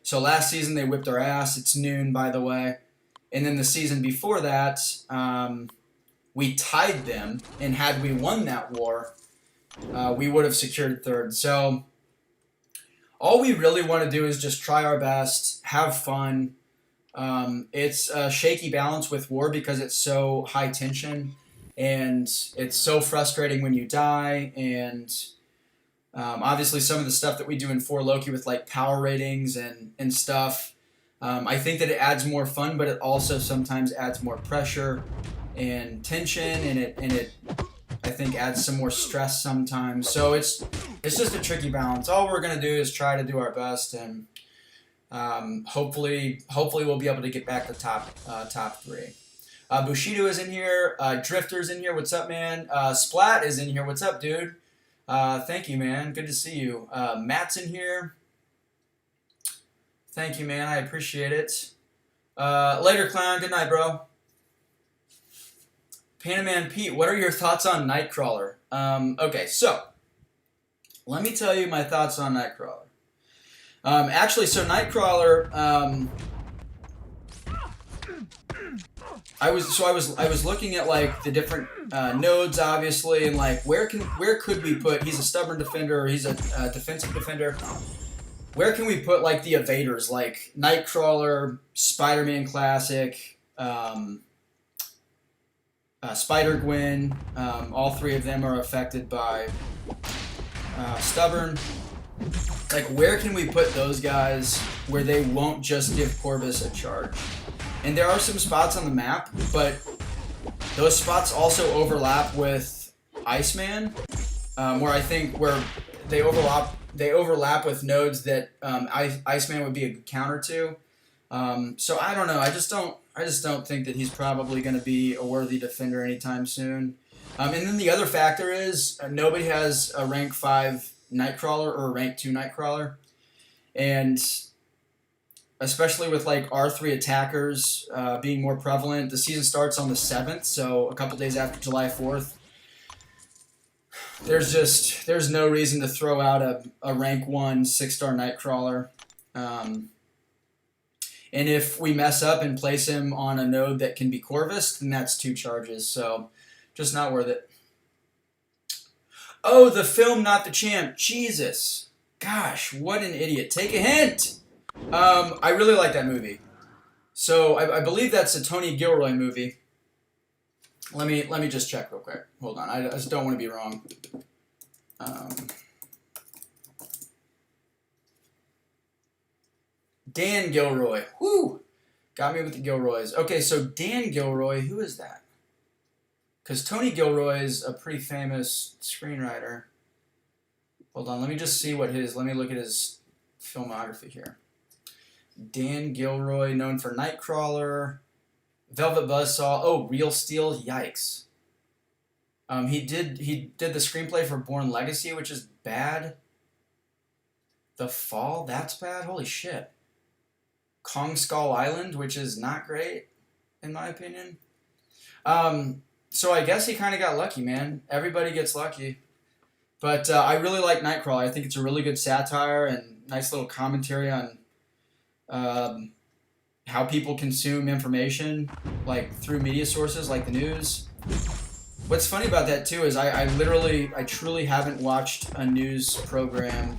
So last season they whipped our ass. It's noon, by the way. And then the season before that, we tied them, and had we won that war, we would have secured 3rd. So all we really want to do is just try our best, have fun. It's a shaky balance with war because it's so high tension, and it's so frustrating when you die. And obviously some of the stuff that we do in 4 Loki with like power ratings and stuff, I think that it adds more fun, but it also sometimes adds more pressure and tension, and it I think adds some more stress sometimes. So it's just a tricky balance. All we're gonna do is try to do our best, and hopefully we'll be able to get back to top 3. Bushido is in here. Drifter's in here. What's up, man? Splat is in here. What's up, dude? Thank you, man. Good to see you. Matt's in here. Thank you, man. I appreciate it. Later, clown. Good night, bro. Panaman Pete, what are your thoughts on Nightcrawler? Okay, so let me tell you my thoughts on Nightcrawler. Actually, so Nightcrawler, I was looking at like the different nodes, obviously, and like where could we put? He's a stubborn defender. Or he's a defensive defender. Where can we put like the evaders, like Nightcrawler, Spider-Man Classic, Spider-Gwen? All 3 of them are affected by stubborn. Like, where can we put those guys where they won't just give Corvus a charge? And there are some spots on the map, but those spots also overlap with Iceman, where they overlap with nodes that Iceman would be a good counter to. So I don't know. I just don't think that he's probably going to be a worthy defender anytime soon. And then the other factor is nobody has a rank 5 Nightcrawler or a rank 2 Nightcrawler, and especially with like R3 attackers being more prevalent. The season starts on the 7th, so a couple days after July 4th. There's no reason to throw out a rank 1 6-star Nightcrawler. And if we mess up and place him on a node that can be Corvus, then that's 2 charges. So just not worth it. Oh, the film, not the champ. Jesus. Gosh, what an idiot. Take a hint. I really like that movie. So I believe that's a Tony Gilroy movie. Let me just check real quick. Hold on. I just don't want to be wrong. Dan Gilroy. Whoo! Got me with the Gilroys. Okay, so Dan Gilroy, who is that? Because Tony Gilroy is a pretty famous screenwriter. Hold on, let me just see let me look at his filmography here. Dan Gilroy, known for Nightcrawler, Velvet Buzzsaw, oh, Real Steel, yikes. He did the screenplay for Born Legacy, which is bad. The Fall, that's bad? Holy shit. Kong Skull Island, which is not great, in my opinion. So I guess he kind of got lucky, man. Everybody gets lucky. But I really like Nightcrawler. I think it's a really good satire and nice little commentary on how people consume information, like through media sources like the news. What's funny about that too is I truly haven't watched a news program,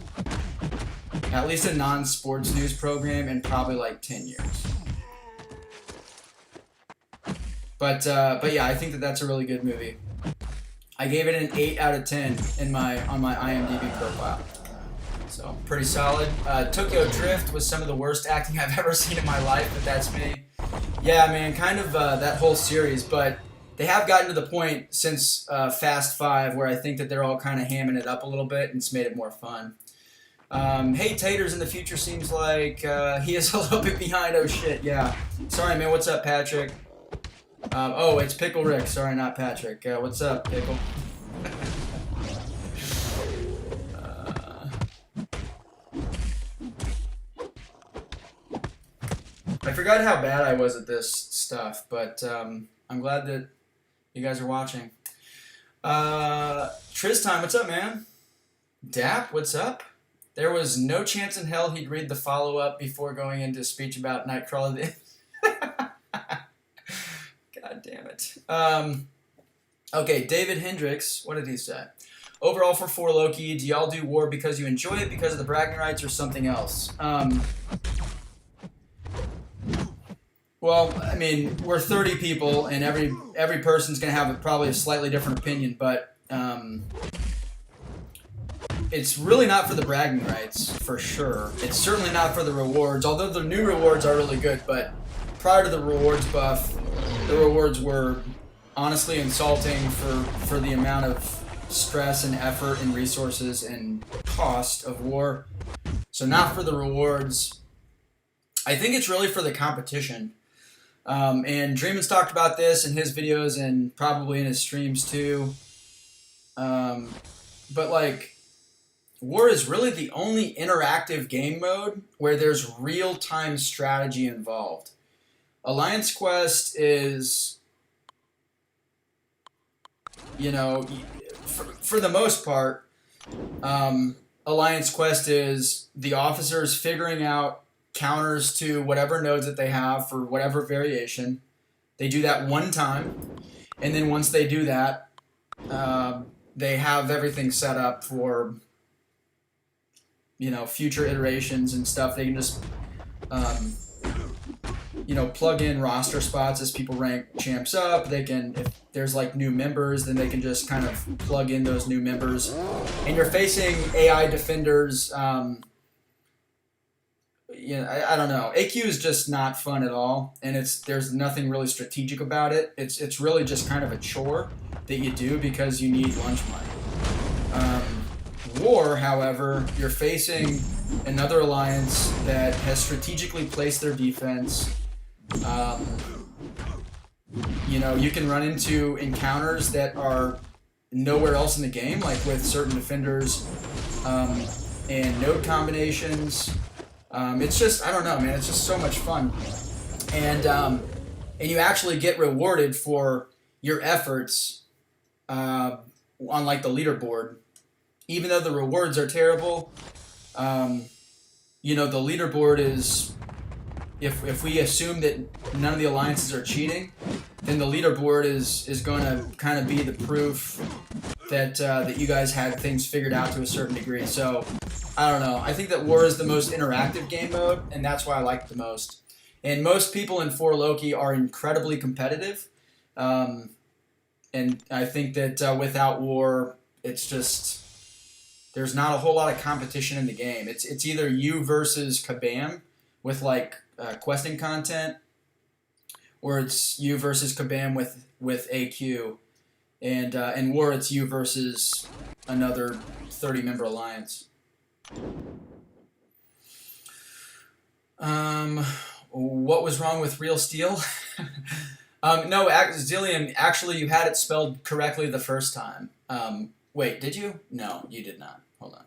at least a non-sports news program, in probably like 10 years. But yeah, I think that that's a really good movie. I gave it an 8 out of 10 on my IMDb profile. So pretty solid. Tokyo Drift was some of the worst acting I've ever seen in my life, but that's me. Yeah, man, kind of that whole series, but they have gotten to the point since Fast 5 where I think that they're all kind of hamming it up a little bit and it's made it more fun. Hey, Tater's in the future seems like he is a little bit behind. Oh, shit, yeah. Sorry, man. What's up, Patrick? Oh, it's Pickle Rick. Sorry, not Patrick. What's up, Pickle? I forgot how bad I was at this stuff, but I'm glad that you guys are watching. Tristan, what's up, man? Dap, what's up? There was no chance in hell he'd read the follow-up before going into a speech about Nightcrawler. God damn it. Okay, David Hendricks, what did he say? Overall for 4 Loki, do y'all do war because you enjoy it, because of the bragging rights, or something else? Well, I mean, we're 30 people, and every person's going to have probably a slightly different opinion, but it's really not for the bragging rights, for sure. It's certainly not for the rewards, although the new rewards are really good, but prior to the rewards buff, the rewards were honestly insulting for the amount of stress and effort and resources and cost of war. So not for the rewards. I think it's really for the competition. And Dreamin's talked about this in his videos and probably in his streams too. But like, War is really the only interactive game mode where there's real-time strategy involved. Alliance Quest is, you know, for the most part, Alliance Quest is the officers figuring out counters to whatever nodes that they have for whatever variation. They do that one time, and then once they do that, they have everything set up for, you know, future iterations and stuff. They can just, you know, plug in roster spots as people rank champs up. They can, if there's like new members, then they can just kind of plug in those new members. And you're facing AI defenders. You know, I don't know. AQ is just not fun at all, and there's nothing really strategic about it. It's really just kind of a chore that you do because you need lunch money. War, however, you're facing another alliance that has strategically placed their defense. You know, you can run into encounters that are nowhere else in the game, like with certain defenders and node combinations. It's just, I don't know, man. It's just so much fun, and you actually get rewarded for your efforts on like the leaderboard. Even though the rewards are terrible, you know, the leaderboard is, if we assume that none of the alliances are cheating, then the leaderboard is going to kind of be the proof that that you guys had things figured out to a certain degree. So, I don't know. I think that War is the most interactive game mode, and that's why I like it the most. And most people in 4 Loki are incredibly competitive, and I think that without War, it's just, there's not a whole lot of competition in the game. It's either you versus Kabam with like questing content, or it's you versus Kabam with AQ, and in War it's you versus another 30-member alliance. What was wrong with Real Steel? No, Zillion, actually you had it spelled correctly the first time. Wait, did you? No, you did not. Hold on.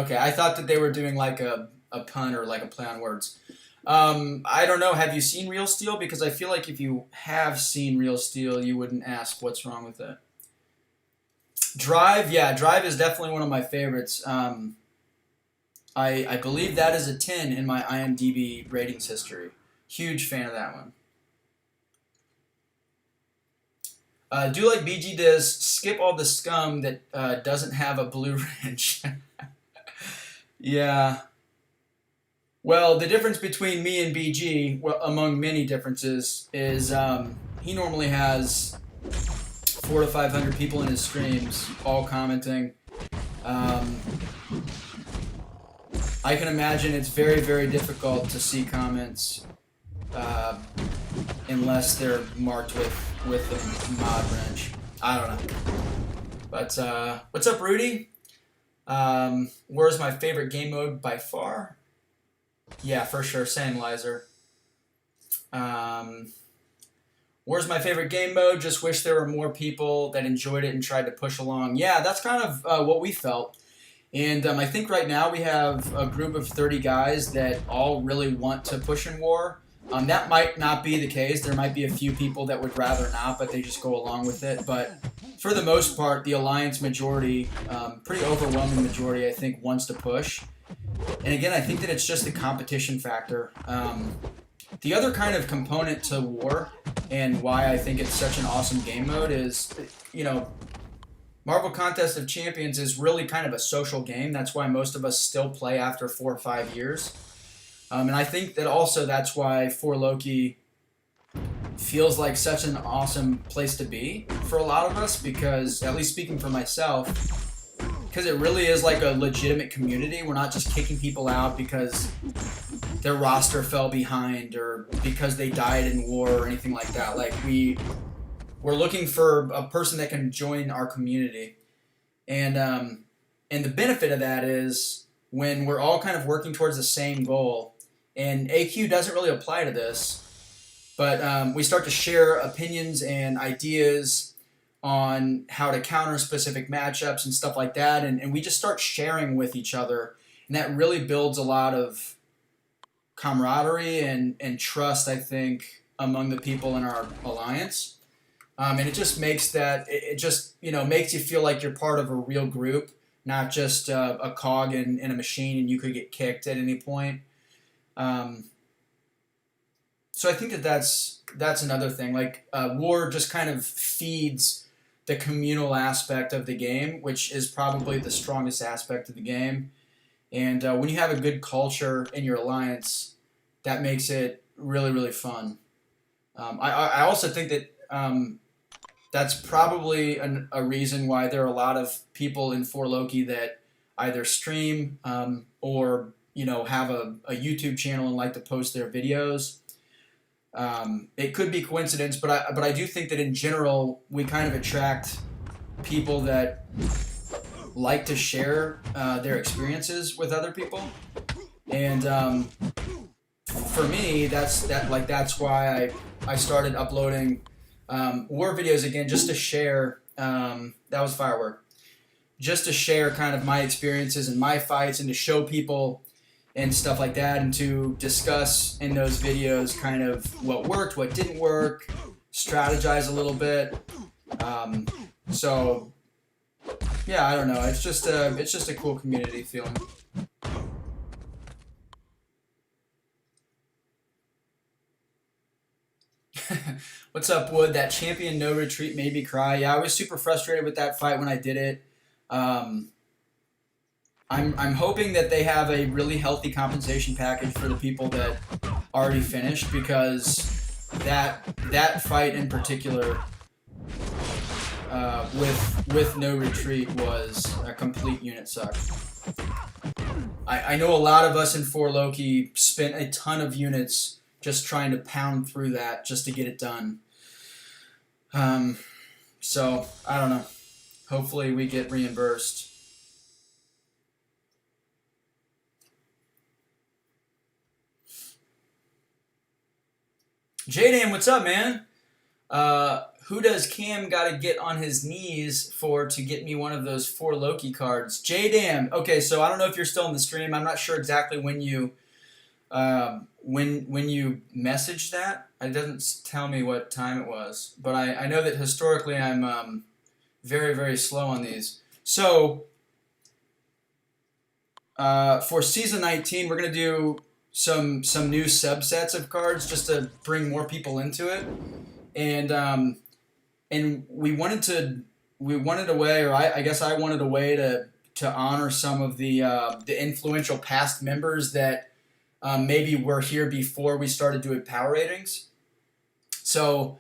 Okay, I thought that they were doing like a pun or like a play on words. I don't know. Have you seen Real Steel? Because I feel like if you have seen Real Steel, you wouldn't ask what's wrong with it. Drive, yeah, Drive is definitely one of my favorites. I believe that is a 10 in my IMDb ratings history. Huge fan of that one. Do like BG does, skip all the scum that doesn't have a blue wrench. Yeah. Well, the difference between me and BG, well, among many differences, is he normally has 400 to 500 people in his streams, all commenting. Um, I can imagine it's very, very difficult to see comments uh, unless they're marked with a mod wrench. I don't know. But what's up, Rudy? Where's my favorite game mode by far? Yeah, for sure, same Lizer. Where's my favorite game mode? Just wish there were more people that enjoyed it and tried to push along. Yeah, that's kind of what we felt. And I think right now we have a group of 30 guys that all really want to push in war. That might not be the case. There might be a few people that would rather not, but they just go along with it. But for the most part, the Alliance majority, pretty overwhelming majority, I think, wants to push. And again, I think that it's just the competition factor. The other kind of component to war and why I think it's such an awesome game mode is, Marvel Contest of Champions is really kind of a social game. That's why most of us still play after 4 or 5 years. And I think that also that's why For Loki feels like such an awesome place to be for a lot of us because, at least speaking for myself, because it really is like a legitimate community. We're not just kicking people out because their roster fell behind or because they died in war or anything like that. Like we're looking for a person that can join our community, and the benefit of that is when we're all kind of working towards the same goal. And AQ doesn't really apply to this, but we start to share opinions and ideas on how to counter specific matchups and stuff like that, and we just start sharing with each other, and that really builds a lot of camaraderie and trust, I think, among the people in our alliance. And it just makes makes you feel like you're part of a real group, not just a cog in a machine and you could get kicked at any point. So I think that's another thing. Like war just kind of feeds the communal aspect of the game, which is probably the strongest aspect of the game. And when you have a good culture in your alliance, that makes it really, really fun. I also think that that's probably a reason why there are a lot of people in For Loki that either stream or have a YouTube channel and like to post their videos. It could be coincidence, but I do think that in general we kind of attract people that like to share their experiences with other people, and for me that's why I started uploading war videos again, just to share. That was firework. Just to share kind of my experiences and my fights, and to show people and stuff like that, and to discuss in those videos kind of what worked, what didn't work, strategize a little bit. So yeah, I don't know. It's just a cool community feeling. What's up, Wood? That champion no retreat made me cry. Yeah, I was super frustrated with that fight when I did it. I'm hoping that they have a really healthy compensation package for the people that already finished, because that fight in particular with no retreat was a complete unit suck. I know a lot of us in For Loki spent a ton of units just trying to pound through that just to get it done. So I don't know. Hopefully we get reimbursed. J-Dan, what's up, man? Who does Cam gotta get on his knees for to get me one of those 4 Loki cards? J-Dan. Okay, so I don't know if you're still in the stream. I'm not sure exactly when you when you messaged that. It doesn't tell me what time it was, but I know that historically I'm very, very slow on these. So for season 19, we're gonna do some new subsets of cards just to bring more people into it, and we wanted a way, or I guess I wanted a way to honor some of the influential past members that maybe were here before we started doing power ratings. So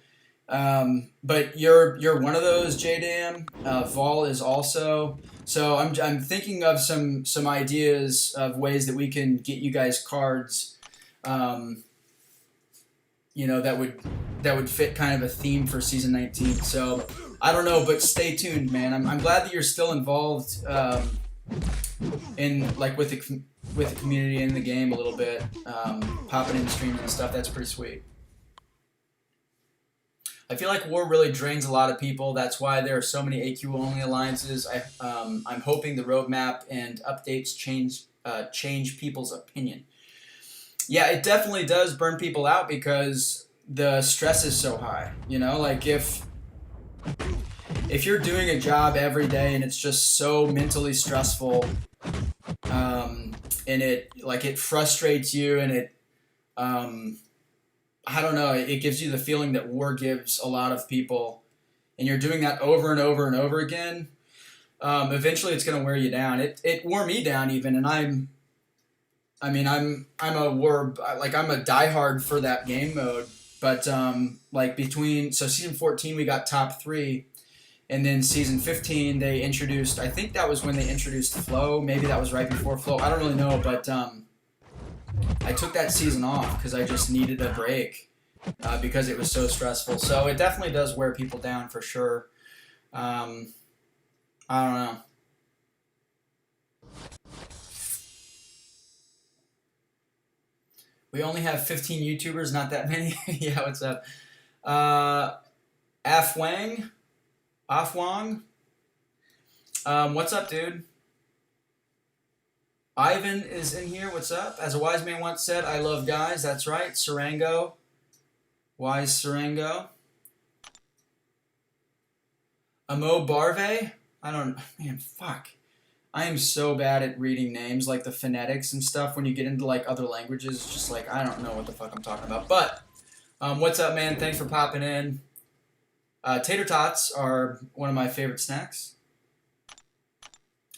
But you're one of those, JDam. Vol is also. So I'm thinking of some ideas of ways that we can get you guys cards. Um, that would fit kind of a theme for season 19. So I don't know, but stay tuned, man. I'm glad that you're still involved in like with the community in the game a little bit, popping in, streaming and stuff. That's pretty sweet. I feel like war really drains a lot of people. That's why there are so many AQ only alliances. I'm hoping the roadmap and updates change people's opinion. Yeah, it definitely does burn people out because the stress is so high. Like if you're doing a job every day and it's just so mentally stressful, and it frustrates you, and I don't know, it gives you the feeling that war gives a lot of people, and you're doing that over and over and over again. Eventually, it's going to wear you down. It wore me down even, and I'm a diehard for that game mode. But season 14 we got top 3, and then season 15 they introduced. I think that was when they introduced Flow. Maybe that was right before Flow. I don't really know, but I took that season off because I just needed a break because it was so stressful. So it definitely does wear people down for sure. I don't know. We only have 15 YouTubers, not that many. Yeah, what's up? Afwang? Afwang? What's up, dude? Ivan is in here. What's up? As a wise man once said, I love guys. That's right. Sarango. Wise Sarango. Amo Barve? Man, fuck. I am so bad at reading names, like the phonetics and stuff. When you get into like other languages, it's just like I don't know what the fuck I'm talking about. But what's up, man? Thanks for popping in. Tater tots are one of my favorite snacks.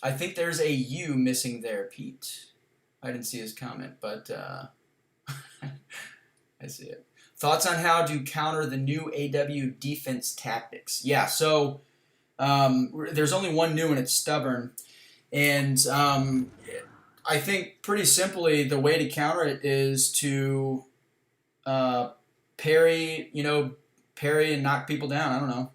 I think there's a U missing there, Pete. I didn't see his comment, but I see it. Thoughts on how to counter the new AW defense tactics? Yeah, so there's only one new, and it's stubborn. And I think pretty simply the way to counter it is to parry and knock people down. I don't know.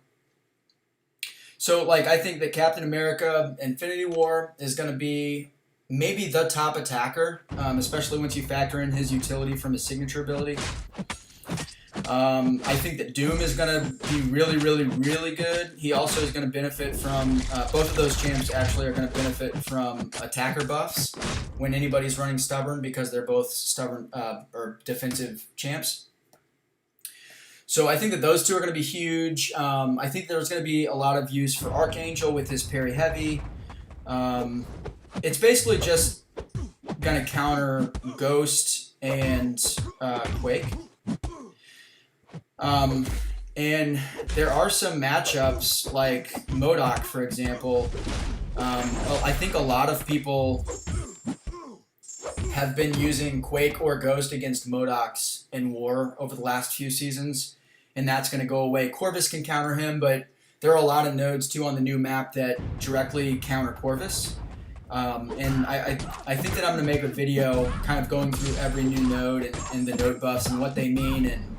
So I think that Captain America Infinity War is going to be maybe the top attacker, especially once you factor in his utility from his signature ability. I think that Doom is going to be really, really, really good. He also is going to benefit from, both of those champs actually are going to benefit from attacker buffs when anybody's running Stubborn, because they're both stubborn or defensive champs. So I think that those two are going to be huge. I think there's going to be a lot of use for Archangel with his parry heavy. It's basically just going to counter Ghost and Quake. And there are some matchups like MODOK, for example. I think a lot of people have been using Quake or Ghost against MODOKs in War over the last few seasons, and that's going to go away. Corvus can counter him, but there are a lot of nodes too on the new map that directly counter Corvus. And I think that I'm going to make a video kind of going through every new node and the node buffs and what they mean and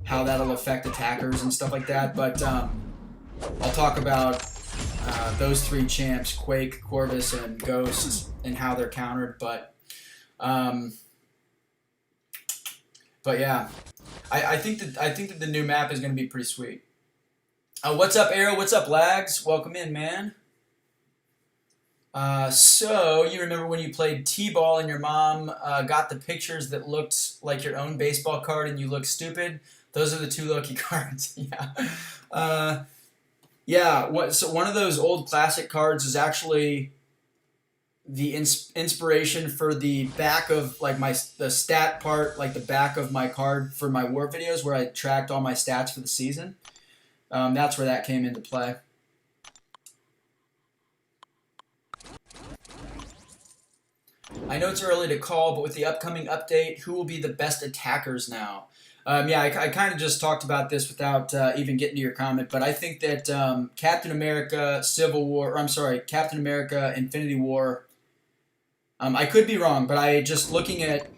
how that'll affect attackers and stuff like that. But I'll talk about those 3 champs, Quake, Corvus, and Ghost, and how they're countered. But yeah, I think that the new map is going to be pretty sweet. What's up, Arrow? What's up, Lags? Welcome in, man. So you remember when you played T-ball and your mom got the pictures that looked like your own baseball card and you looked stupid? Those are the 2 lucky cards. Yeah. So one of those old classic cards is actually the inspiration for the back of the stat part, like the back of my card for my war videos where I tracked all my stats for the season. That's where that came into play. I know it's early to call, but with the upcoming update, who will be the best attackers now? Yeah, I kind of just talked about this without even getting to your comment, but I think that Captain America Civil War, or I'm sorry, Captain America Infinity War. I could be wrong, but I just looking at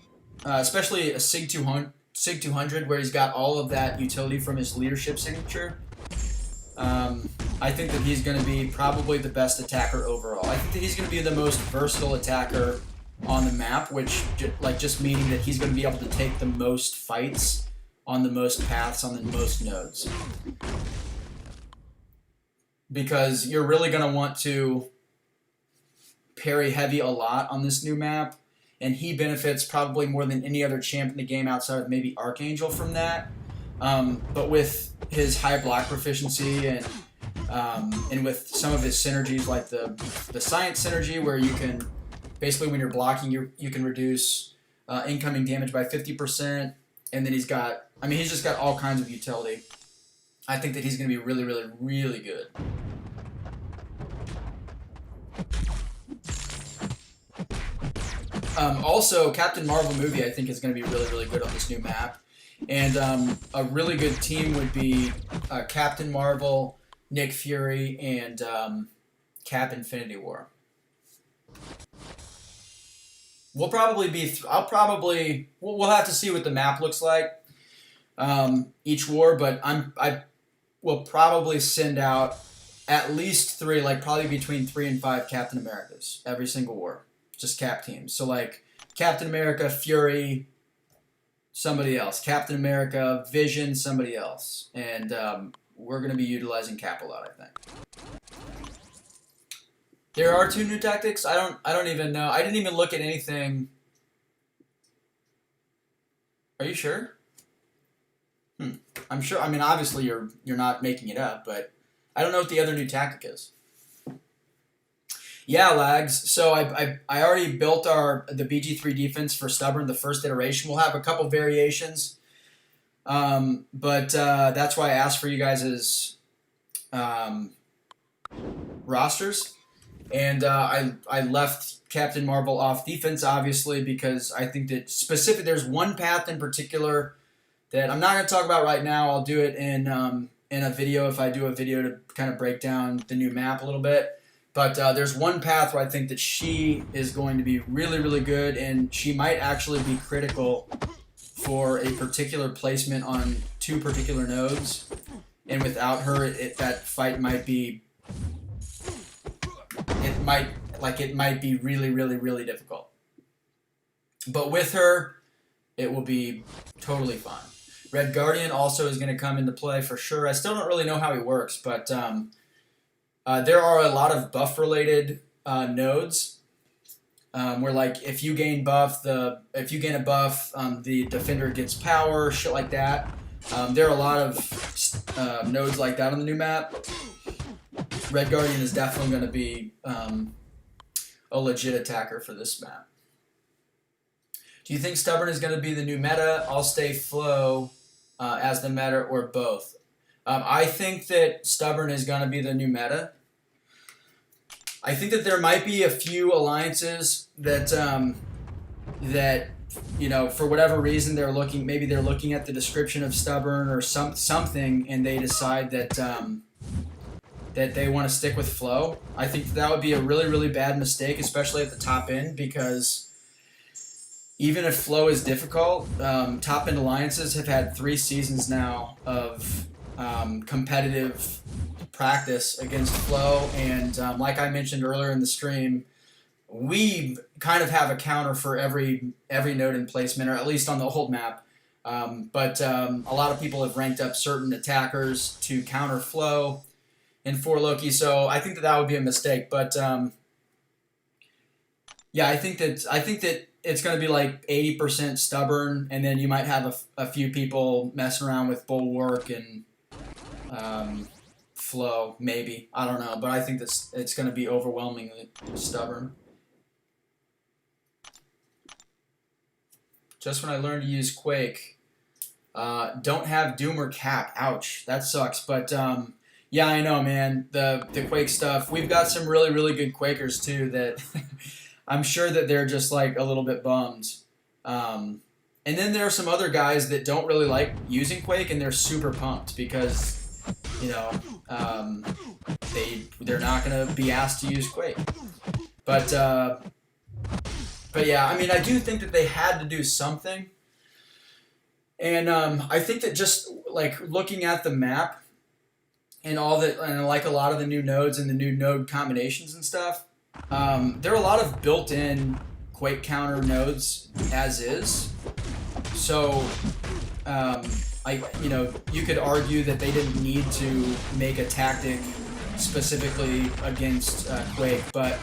especially a Sig 200 where he's got all of that utility from his leadership signature. Um, I think that he's going to be probably the best attacker overall. I think that he's going to be the most versatile attacker on the map, which just meaning that he's going to be able to take the most fights on the most paths on the most nodes. Because you're really going to want to parry heavy a lot on this new map, and he benefits probably more than any other champ in the game outside of maybe Archangel from that. But with his high block proficiency and with some of his synergies like the science synergy where you can basically when you're blocking you can reduce incoming damage by 50%, and then he's just got all kinds of utility. I think that he's going to be really, really, really good. Also, Captain Marvel movie I think is going to be really, really good on this new map. And a really good team would be Captain Marvel, Nick Fury, and Cap Infinity War. We'll probably be. We'll have to see what the map looks like each war, but I will probably send out at least 3, like probably between 3 and 5 Captain Americas every single war, just Cap teams. So like Captain America, Fury, somebody else. Captain America, Vision, somebody else. And we're going to be utilizing Cap a lot, I think. There are 2 new tactics. I don't even know. I didn't even look at anything. Are you sure? I'm sure. I mean, obviously you're not making it up, but I don't know what the other new tactic is. Yeah, lags. So I already built the BG3 defense for Stubborn, the first iteration. We'll have a couple variations, but that's why I asked for you guys' rosters. And I left Captain Marvel off defense, obviously, because I think that there's one path in particular that I'm not going to talk about right now. I'll do it in a video if I do a video to kind of break down the new map a little bit. But there's one path where I think that she is going to be really, really good, and she might actually be critical for a particular placement on 2 particular nodes. And without her, that fight might be... It might be really, really, really difficult. But with her, it will be totally fine. Red Guardian also is going to come into play for sure. I still don't really know how he works, but there are a lot of buff-related nodes where, like, if you gain a buff, the defender gets power, shit like that. There are a lot of nodes like that on the new map. Red Guardian is definitely going to be a legit attacker for this map. Do you think Stubborn is going to be the new meta? I'll stay Flow as the meta, or both. I think that Stubborn is going to be the new meta. I think that there might be a few alliances that for whatever reason they're looking at the description of Stubborn or something, and they decide that that they want to stick with Flow. I think that would be a really, really bad mistake, especially at the top end, because even if Flow is difficult, top end alliances have had 3 seasons now of competitive practice against Flow, and like I mentioned earlier in the stream, we kind of have a counter for every node in placement, or at least on the old map. But a lot of people have ranked up certain attackers to counter Flow in 4 Loki, so I think that would be a mistake. But yeah, I think that it's going to be like 80% Stubborn, and then you might have a few people messing around with Bulwark and Flow, maybe. I don't know, but I think it's going to be overwhelmingly Stubborn. Just when I learned to use Quake, don't have Doom or Cap. Ouch, that sucks. But yeah, I know, man. The Quake stuff. We've got some really, really good Quakers too that I'm sure that they're just like a little bit bummed And then there are some other guys that don't really like using Quake, and they're super pumped because you know um, they're not gonna be asked to use Quake. But but yeah, I mean, I do think that they had to do something, and I think that just like looking at the map and all that, and like a lot of the new nodes and the new node combinations and stuff, there are a lot of built-in Quake counter nodes as is. So, you could argue that they didn't need to make a tactic specifically against Quake, but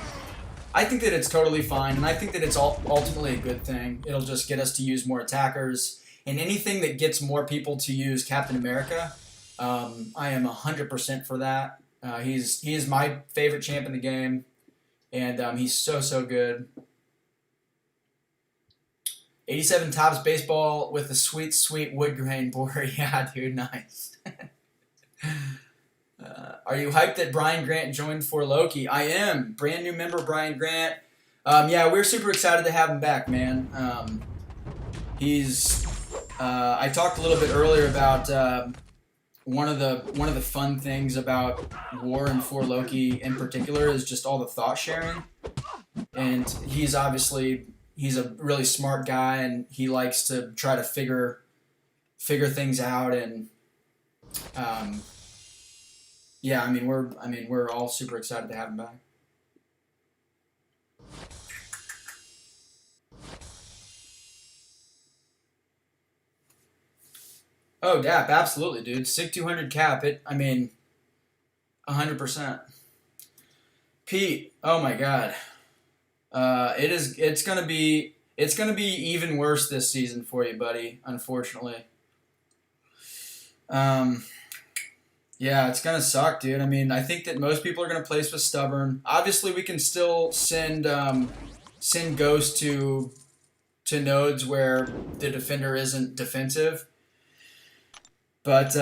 I think that it's totally fine, and I think that it's ultimately a good thing. It'll just get us to use more attackers, and anything that gets more people to use Captain America, I am 100% for that. He is my favorite champ in the game, and he's so good. 87 tops baseball with a sweet wood grain board. Yeah, dude, nice. Are you hyped that Brian Grant joined for Loki? I am. Brand new member Brian Grant. Yeah, we're super excited to have him back, man. He's. I talked a little bit earlier about one of the fun things about War and For Loki in particular is just all the thought sharing, and he's a really smart guy, and he likes to try to figure things out, and yeah, I mean we're all super excited to have him back. Oh, Dap, absolutely, dude. Sig 200 cap. 100%. Pete, oh my God. It's gonna be even worse this season for you, buddy. Unfortunately. Um, yeah, it's gonna suck, dude. I mean, I think that most people are gonna place with Stubborn. Obviously, we can still send Ghost to nodes where the defender isn't defensive, but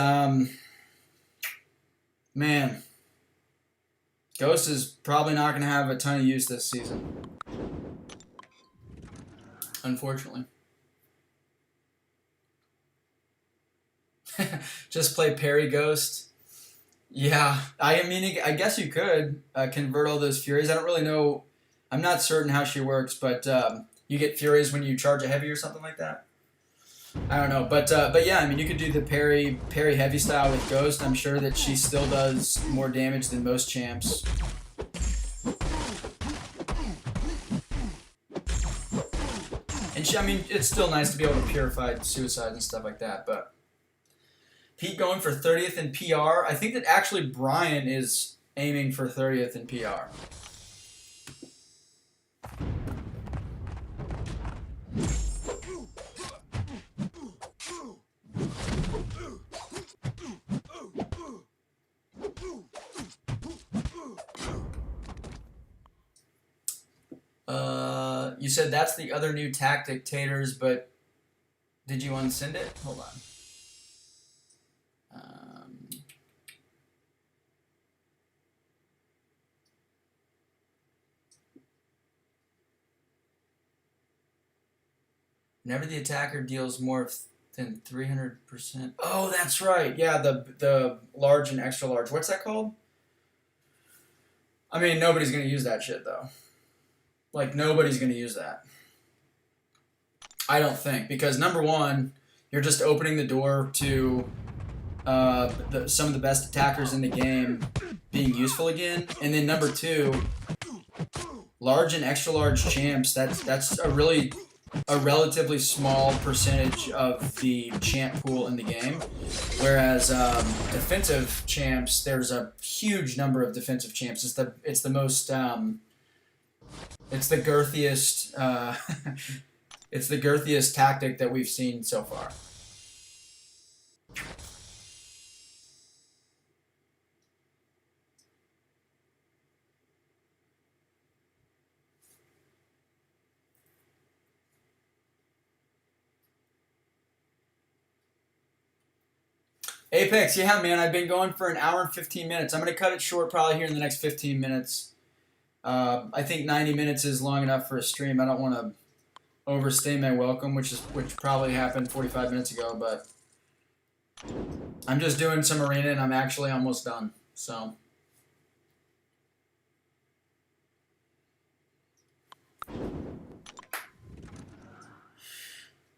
man, Ghost is probably not gonna have a ton of use this season. Unfortunately. Just play Parry Ghost. Yeah, I mean, I guess you could convert all those Furies. I don't really know. I'm not certain how she works, but you get Furies when you charge a heavy or something like that. I don't know, but yeah, I mean, you could do the parry heavy style with Ghost. I'm sure that she still does more damage than most champs. And I mean, it's still nice to be able to purify suicides and stuff like that, but Pete going for 30th in PR. I think that actually Brian is aiming for 30th in PR. You said that's the other new tactic, Taters, but did you unsend it? Hold on. Whenever the attacker deals more than 300%. Oh, that's right. Yeah, the large and extra large. What's that called? I mean, nobody's gonna use that shit though. Like nobody's gonna use that. I don't think, because number one, you're just opening the door to some of the best attackers in the game being useful again, and then number two, large and extra large champs. That's a relatively small percentage of the champ pool in the game, whereas defensive champs, there's a huge number of defensive champs. It's the most it's the girthiest it's the girthiest tactic that we've seen so far. Apex, yeah, man, I've been going for an hour and 15 minutes. I'm going to cut it short probably here in the next 15 minutes. I think 90 minutes is long enough for a stream. I don't want overstay my welcome, which probably happened 45 minutes ago, but I'm just doing some arena and I'm actually almost done. So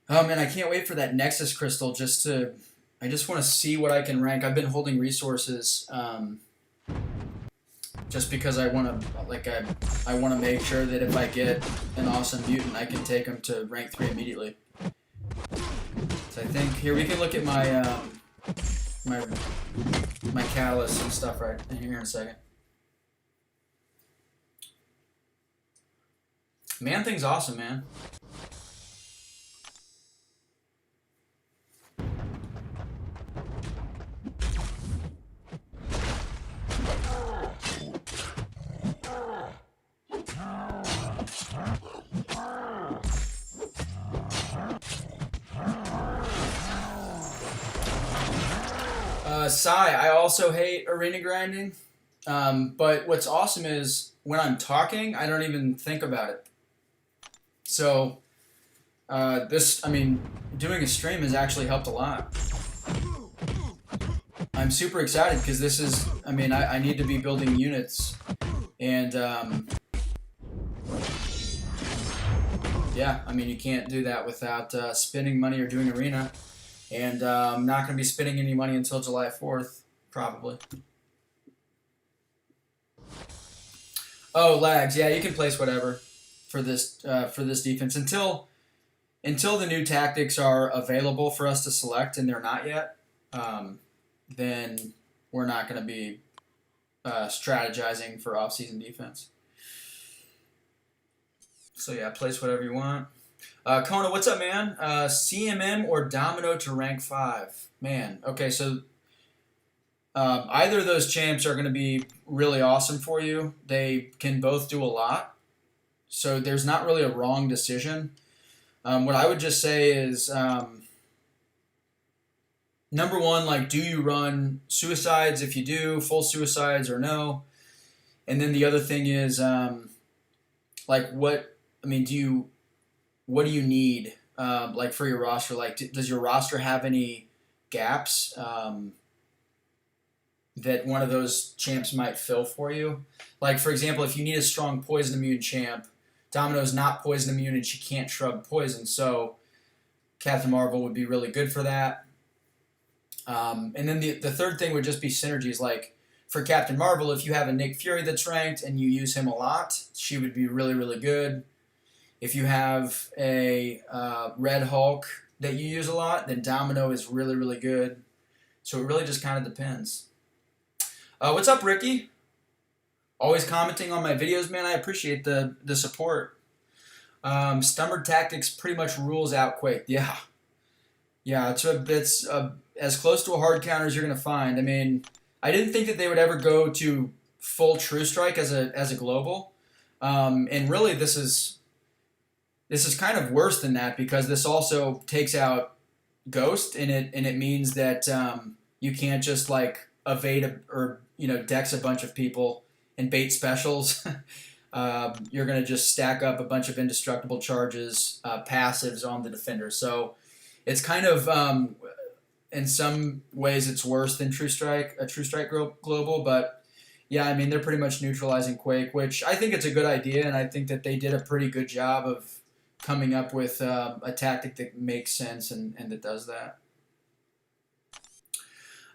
oh man, I can't wait for that Nexus crystal I just want to see what I can rank. I've been holding resources just because I want to I want to make sure that if I get an awesome mutant, I can take him to rank 3 immediately. So I think here we can look at my my catalysts and stuff right here in a second. Man Thing's awesome, man. Sai, I also hate arena grinding, but what's awesome is when I'm talking, I don't even think about it. So doing a stream has actually helped a lot. I'm super excited because this is, I need to be building units, and yeah, you can't do that without spending money or doing arena. And I'm not going to be spending any money until July 4th, probably. Oh, lags. Yeah, you can place whatever for this defense until the new tactics are available for us to select, and they're not yet. Then we're not going to be strategizing for off-season defense. So yeah, place whatever you want. Kona, what's up, man? CMM or Domino to rank 5? Man, okay, so either of those champs are going to be really awesome for you. They can both do a lot. So there's not really a wrong decision. What I would just say is, number one, do you run suicides? If you do, full suicides or no? And then the other thing is, what do you need, for your roster? Does your roster have any gaps that one of those champs might fill for you? For example, if you need a strong poison immune champ, Domino's not poison immune and she can't shrub poison, so Captain Marvel would be really good for that. And then the third thing would just be synergies. For Captain Marvel, if you have a Nick Fury that's ranked and you use him a lot, she would be really, really good. If you have a Red Hulk that you use a lot, then Domino is really, really good. So it really just kind of depends. What's up, Ricky? Always commenting on my videos, man. I appreciate the support. Stumbered Tactics pretty much rules out Quake. Yeah. Yeah, it's as close to a hard counter as you're going to find. I didn't think that they would ever go to full True Strike as a global. And really, this is kind of worse than that because this also takes out Ghost, and it means that you can't just evade or dex a bunch of people and bait specials. You're going to just stack up a bunch of indestructible charges, passives on the defender. So it's kind of in some ways it's worse than a True Strike global, but yeah, they're pretty much neutralizing Quake, which I think it's a good idea, and I think that they did a pretty good job of coming up with a tactic that makes sense and that does that.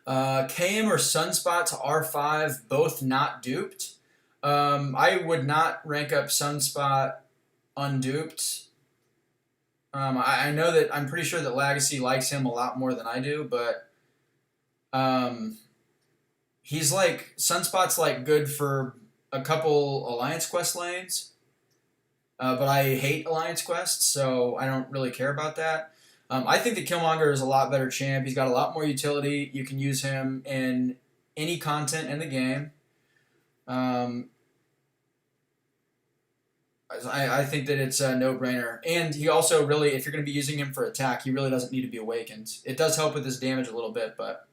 KM or Sunspot to R5, both not duped. I would not rank up Sunspot unduped. I know that I'm pretty sure that Legacy likes him a lot more than I do, but he's Sunspot's good for a couple Alliance Quest lanes. But I hate Alliance Quest, so I don't really care about that. I think that Killmonger is a lot better champ. He's got a lot more utility. You can use him in any content in the game. I think that it's a no-brainer. And he also really, if you're going to be using him for attack, he really doesn't need to be awakened. It does help with his damage a little bit, but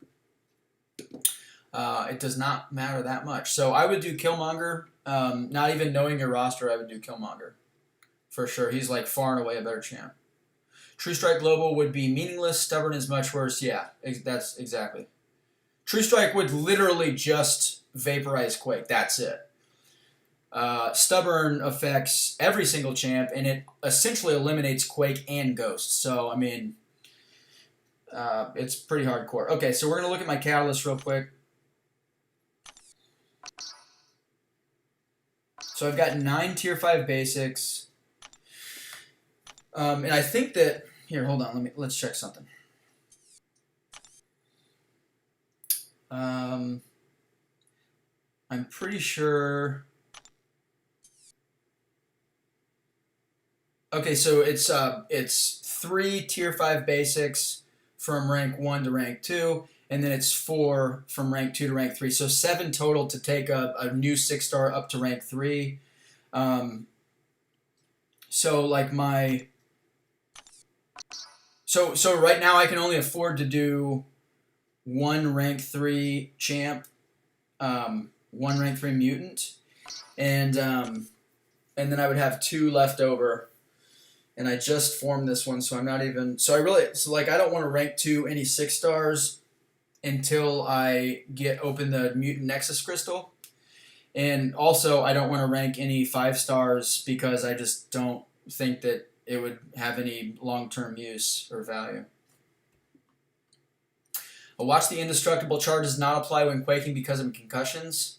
it does not matter that much. So I would do Killmonger. Not even knowing your roster, I would do Killmonger. for sure. He's like far and away a better champ. True Strike Global would be meaningless. Stubborn is much worse. Yeah, that's exactly. True Strike would literally just vaporize Quake. That's it. Stubborn affects every single champ, and it essentially eliminates Quake and Ghost. So, I mean, it's pretty hardcore. Okay, so we're going to look at my catalyst real quick. So I've got 9 Tier 5 basics. And I think that... Here, hold on. Let's check something. I'm pretty sure... Okay, so it's 3 Tier 5 basics from rank 1 to rank 2, and then it's 4 from rank 2 to rank 3. So 7 total to take a new 6-star up to rank 3. So like my... So right now I can only afford to do 1 rank 3 champ, 1 rank 3 mutant, and then I would have 2 left over. And I just formed this one, so I'm not even... So I don't want to rank 2 any 6 stars until I open the Mutant Nexus Crystal. And also, I don't want to rank any 5 stars because I just don't think that it would have any long-term use or value. Watch the indestructible charge does not apply when quaking because of concussions.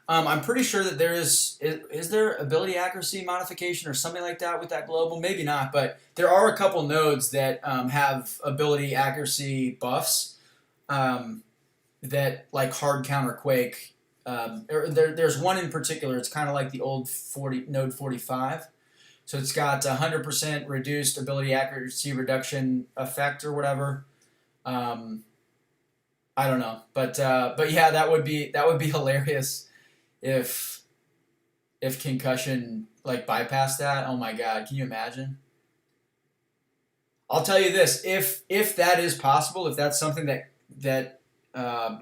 I'm pretty sure that there is there ability accuracy modification or something like that with that global? Maybe not, but there are a couple nodes that have ability accuracy buffs that like hard counter quake. There's one in particular. It's kind of like the old node 45. So it's got 100% reduced ability accuracy reduction effect or whatever. I don't know, but yeah, that would be hilarious. If concussion like bypassed that, oh my god, can you imagine? I'll tell you this: if that is possible, if that's something that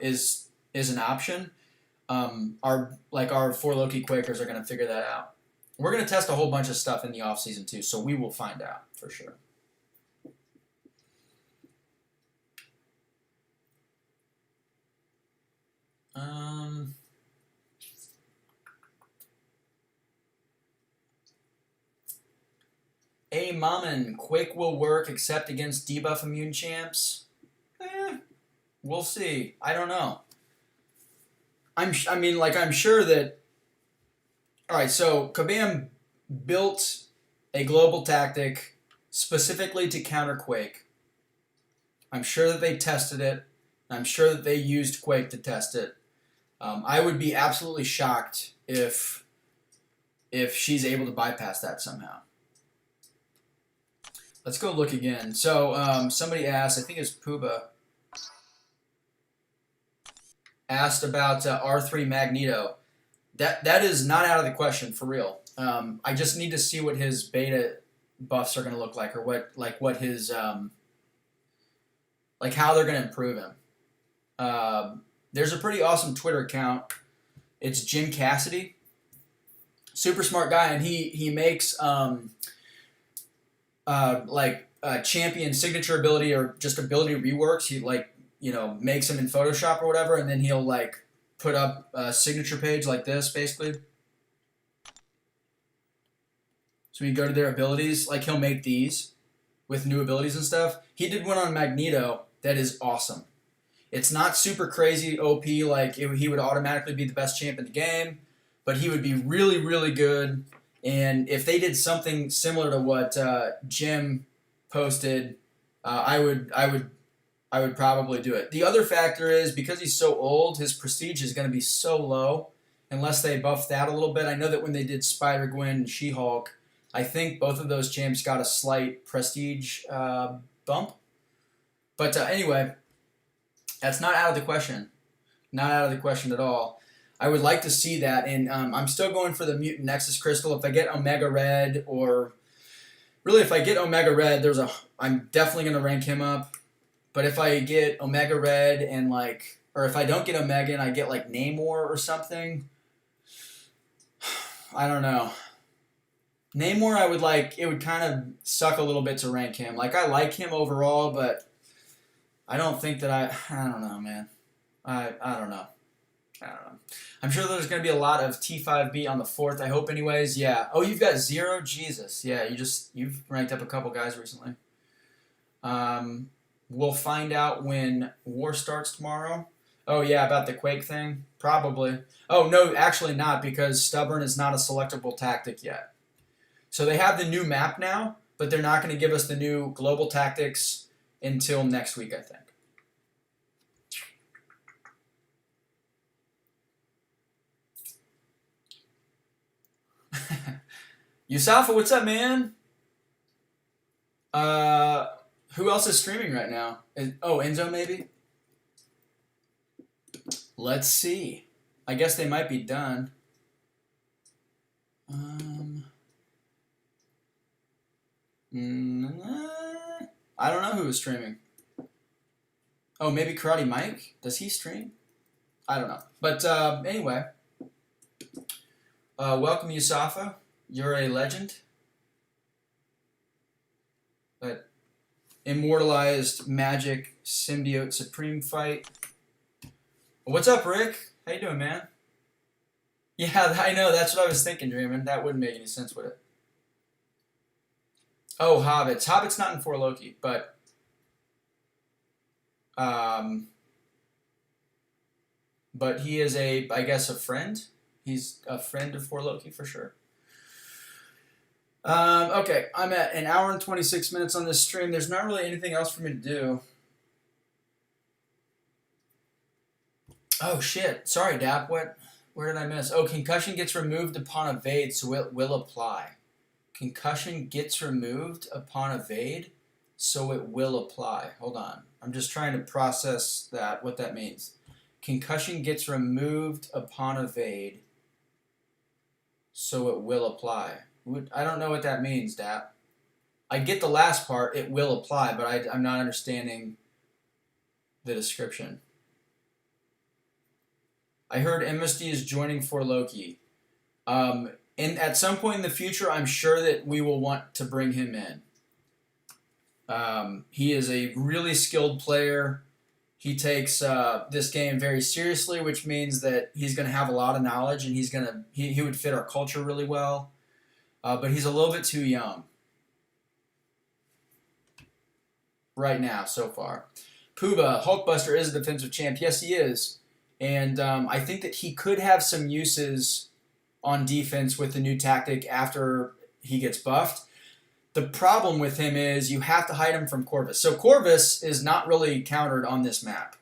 is an option, our 4 Loki Quakers are going to figure that out. We're going to test a whole bunch of stuff in the off season too, so we will find out for sure. A Mammon, Quake will work except against debuff immune champs. We'll see. I don't know. I'm sure that. All right, so Kabam built a global tactic specifically to counter Quake. I'm sure that they tested it. I'm sure that they used Quake to test it. I would be absolutely shocked if she's able to bypass that somehow. Let's go look again. So somebody asked, I think it's Puba, asked about R3 Magneto. That is not out of the question for real. I just need to see what his beta buffs are going to look like, or what his how they're going to improve him. There's a pretty awesome Twitter account. It's Jim Cassidy, super smart guy, and he makes champion signature ability or just ability reworks. He makes them in Photoshop or whatever, and then he'll put up a signature page like this basically. So when you go to their abilities, he'll make these with new abilities and stuff. He did one on Magneto that is awesome. It's not super crazy OP he would automatically be the best champ in the game, but he would be really, really good. And if they did something similar to what Jim posted, I would probably do it. The other factor is because he's so old, his prestige is going to be so low unless they buff that a little bit. I know that when they did Spider-Gwen and She-Hulk, I think both of those champs got a slight prestige bump. But anyway, that's not out of the question. Not out of the question at all. I would like to see that, and I'm still going for the Mutant Nexus Crystal. If I get Omega Red, or really if I get Omega Red, I'm definitely going to rank him up. But if I get Omega Red and or if I don't get Omega and I get Namor or something, I don't know. Namor, I would like. It would kind of suck a little bit to rank him. Like I like him overall, but I don't think that I don't know, man. I don't know. I don't know. I'm sure there's going to be a lot of T5B on the 4th. I hope, anyways. Yeah. Oh, you've got 0. Jesus. Yeah. You've ranked up a couple guys recently. We'll find out when war starts tomorrow. Oh yeah, about the Quake thing. Probably. Oh no, actually not, because stubborn is not a selectable tactic yet. So they have the new map now, but they're not going to give us the new global tactics until next week, I think. Yusafa, what's up, man? Who else is streaming right now? Enzo maybe? Let's see. I guess they might be done. I don't know who is streaming. Oh, maybe Karate Mike? Does he stream? I don't know. But anyway, welcome, Yusafa. You're a legend. But immortalized magic symbiote supreme fight. What's up, Rick? How you doing, man? Yeah, I know. That's what I was thinking, Dreamin'. That wouldn't make any sense, would it? Oh, Hobbits. Hobbits not in 4 Loki, but he is I guess, a friend. He's a friend of 4 Loki for sure. Okay, I'm at an hour and 26 minutes on this stream. There's not really anything else for me to do. Oh, shit. Sorry, Dap. Where did I miss? Oh, concussion gets removed upon evade, so it will apply. Concussion gets removed upon evade, so it will apply. Hold on. I'm just trying to process what that means. Concussion gets removed upon evade, so it will apply. I don't know what that means, Dap. I get the last part, it will apply, but I'm not understanding the description. I heard MSD is joining 4 Loki. And at some point in the future, I'm sure that we will want to bring him in. He is a really skilled player. He takes this game very seriously, which means that he's going to have a lot of knowledge, and he would fit our culture really well. But he's a little bit too young right now, so far. Puba, Hulkbuster is a defensive champ. Yes, he is. And I think that he could have some uses on defense with the new tactic after he gets buffed. The problem with him is you have to hide him from Corvus. So Corvus is not really countered on this map,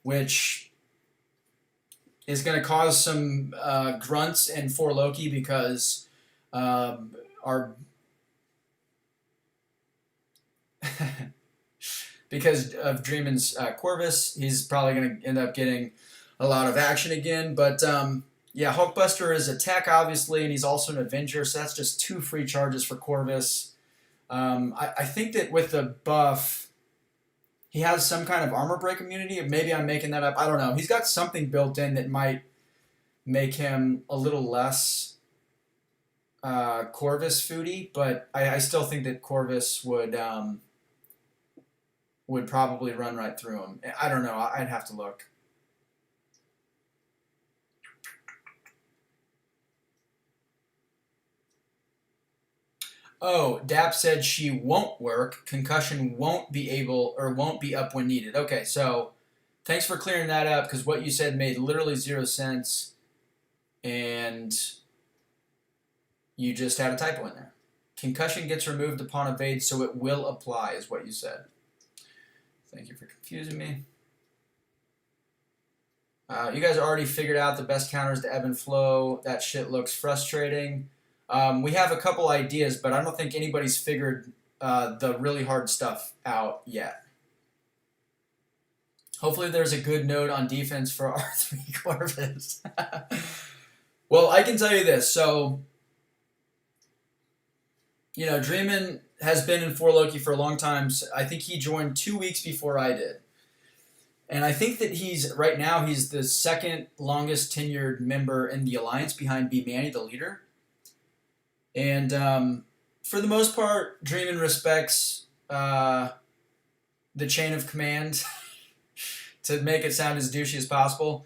which is going to cause some grunts in 4 Loki because because of Dreamin's Corvus, he's probably going to end up getting a lot of action again. But yeah, Hulkbuster is a tech, obviously, and he's also an Avenger, so that's just 2 free charges for Corvus. I think that with the buff, he has some kind of armor break immunity. Maybe I'm making that up. I don't know. He's got something built in that might make him a little less Corvus foodie, but I still think that Corvus would probably run right through him. I don't know. I'd have to look. Oh, Dap said she won't work. Concussion won't be up when needed. Okay, so thanks for clearing that up, because what you said made literally 0 sense, and you just had a typo in there. Concussion gets removed upon evade, so it will apply, is what you said. Thank you for confusing me. You guys already figured out the best counters to ebb and flow. That shit looks frustrating. We have a couple ideas, but I don't think anybody's figured the really hard stuff out yet. Hopefully there's a good note on defense for R3 Corvus. Well, I can tell you this. So, Dreamin' has been in 4 Loki for a long time. So I think he joined 2 weeks before I did. And I think that right now he's the second longest tenured member in the Alliance behind B Manny, the leader. And for the most part, Dreamin' respects the chain of command to make it sound as douchey as possible.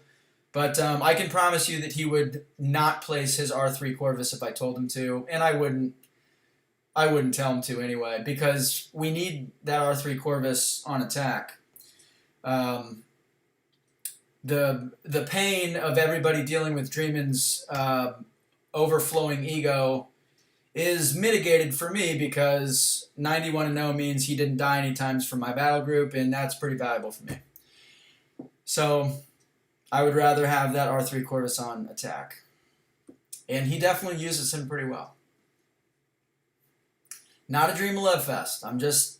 But I can promise you that he would not place his R3 Corvus if I told him to, and I wouldn't. I wouldn't tell him to anyway, because we need that R3 Corvus on attack. The pain of everybody dealing with Dreamin's overflowing ego is mitigated for me because 91-0 means he didn't die any times from my battle group, and that's pretty valuable for me. So I would rather have that R3 Corvus on attack. And he definitely uses him pretty well. Not a Dream of Love Fest. I'm just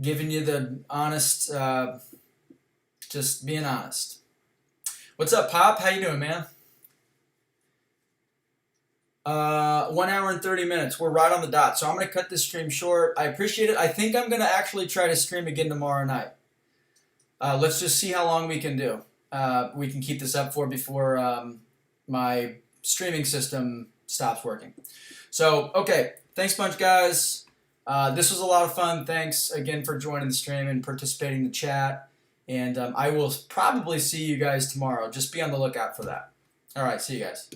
giving you the honest, just being honest. What's up, Pop? How you doing, man? 1 hour and 30 minutes. We're right on the dot. So I'm going to cut this stream short. I appreciate it. I think I'm going to actually try to stream again tomorrow night. Let's just see how long we can do. We can keep this up for before my streaming system stops working. So, okay. Thanks a bunch, guys. This was a lot of fun. Thanks again for joining the stream and participating in the chat. And I will probably see you guys tomorrow. Just be on the lookout for that. All right. See you guys.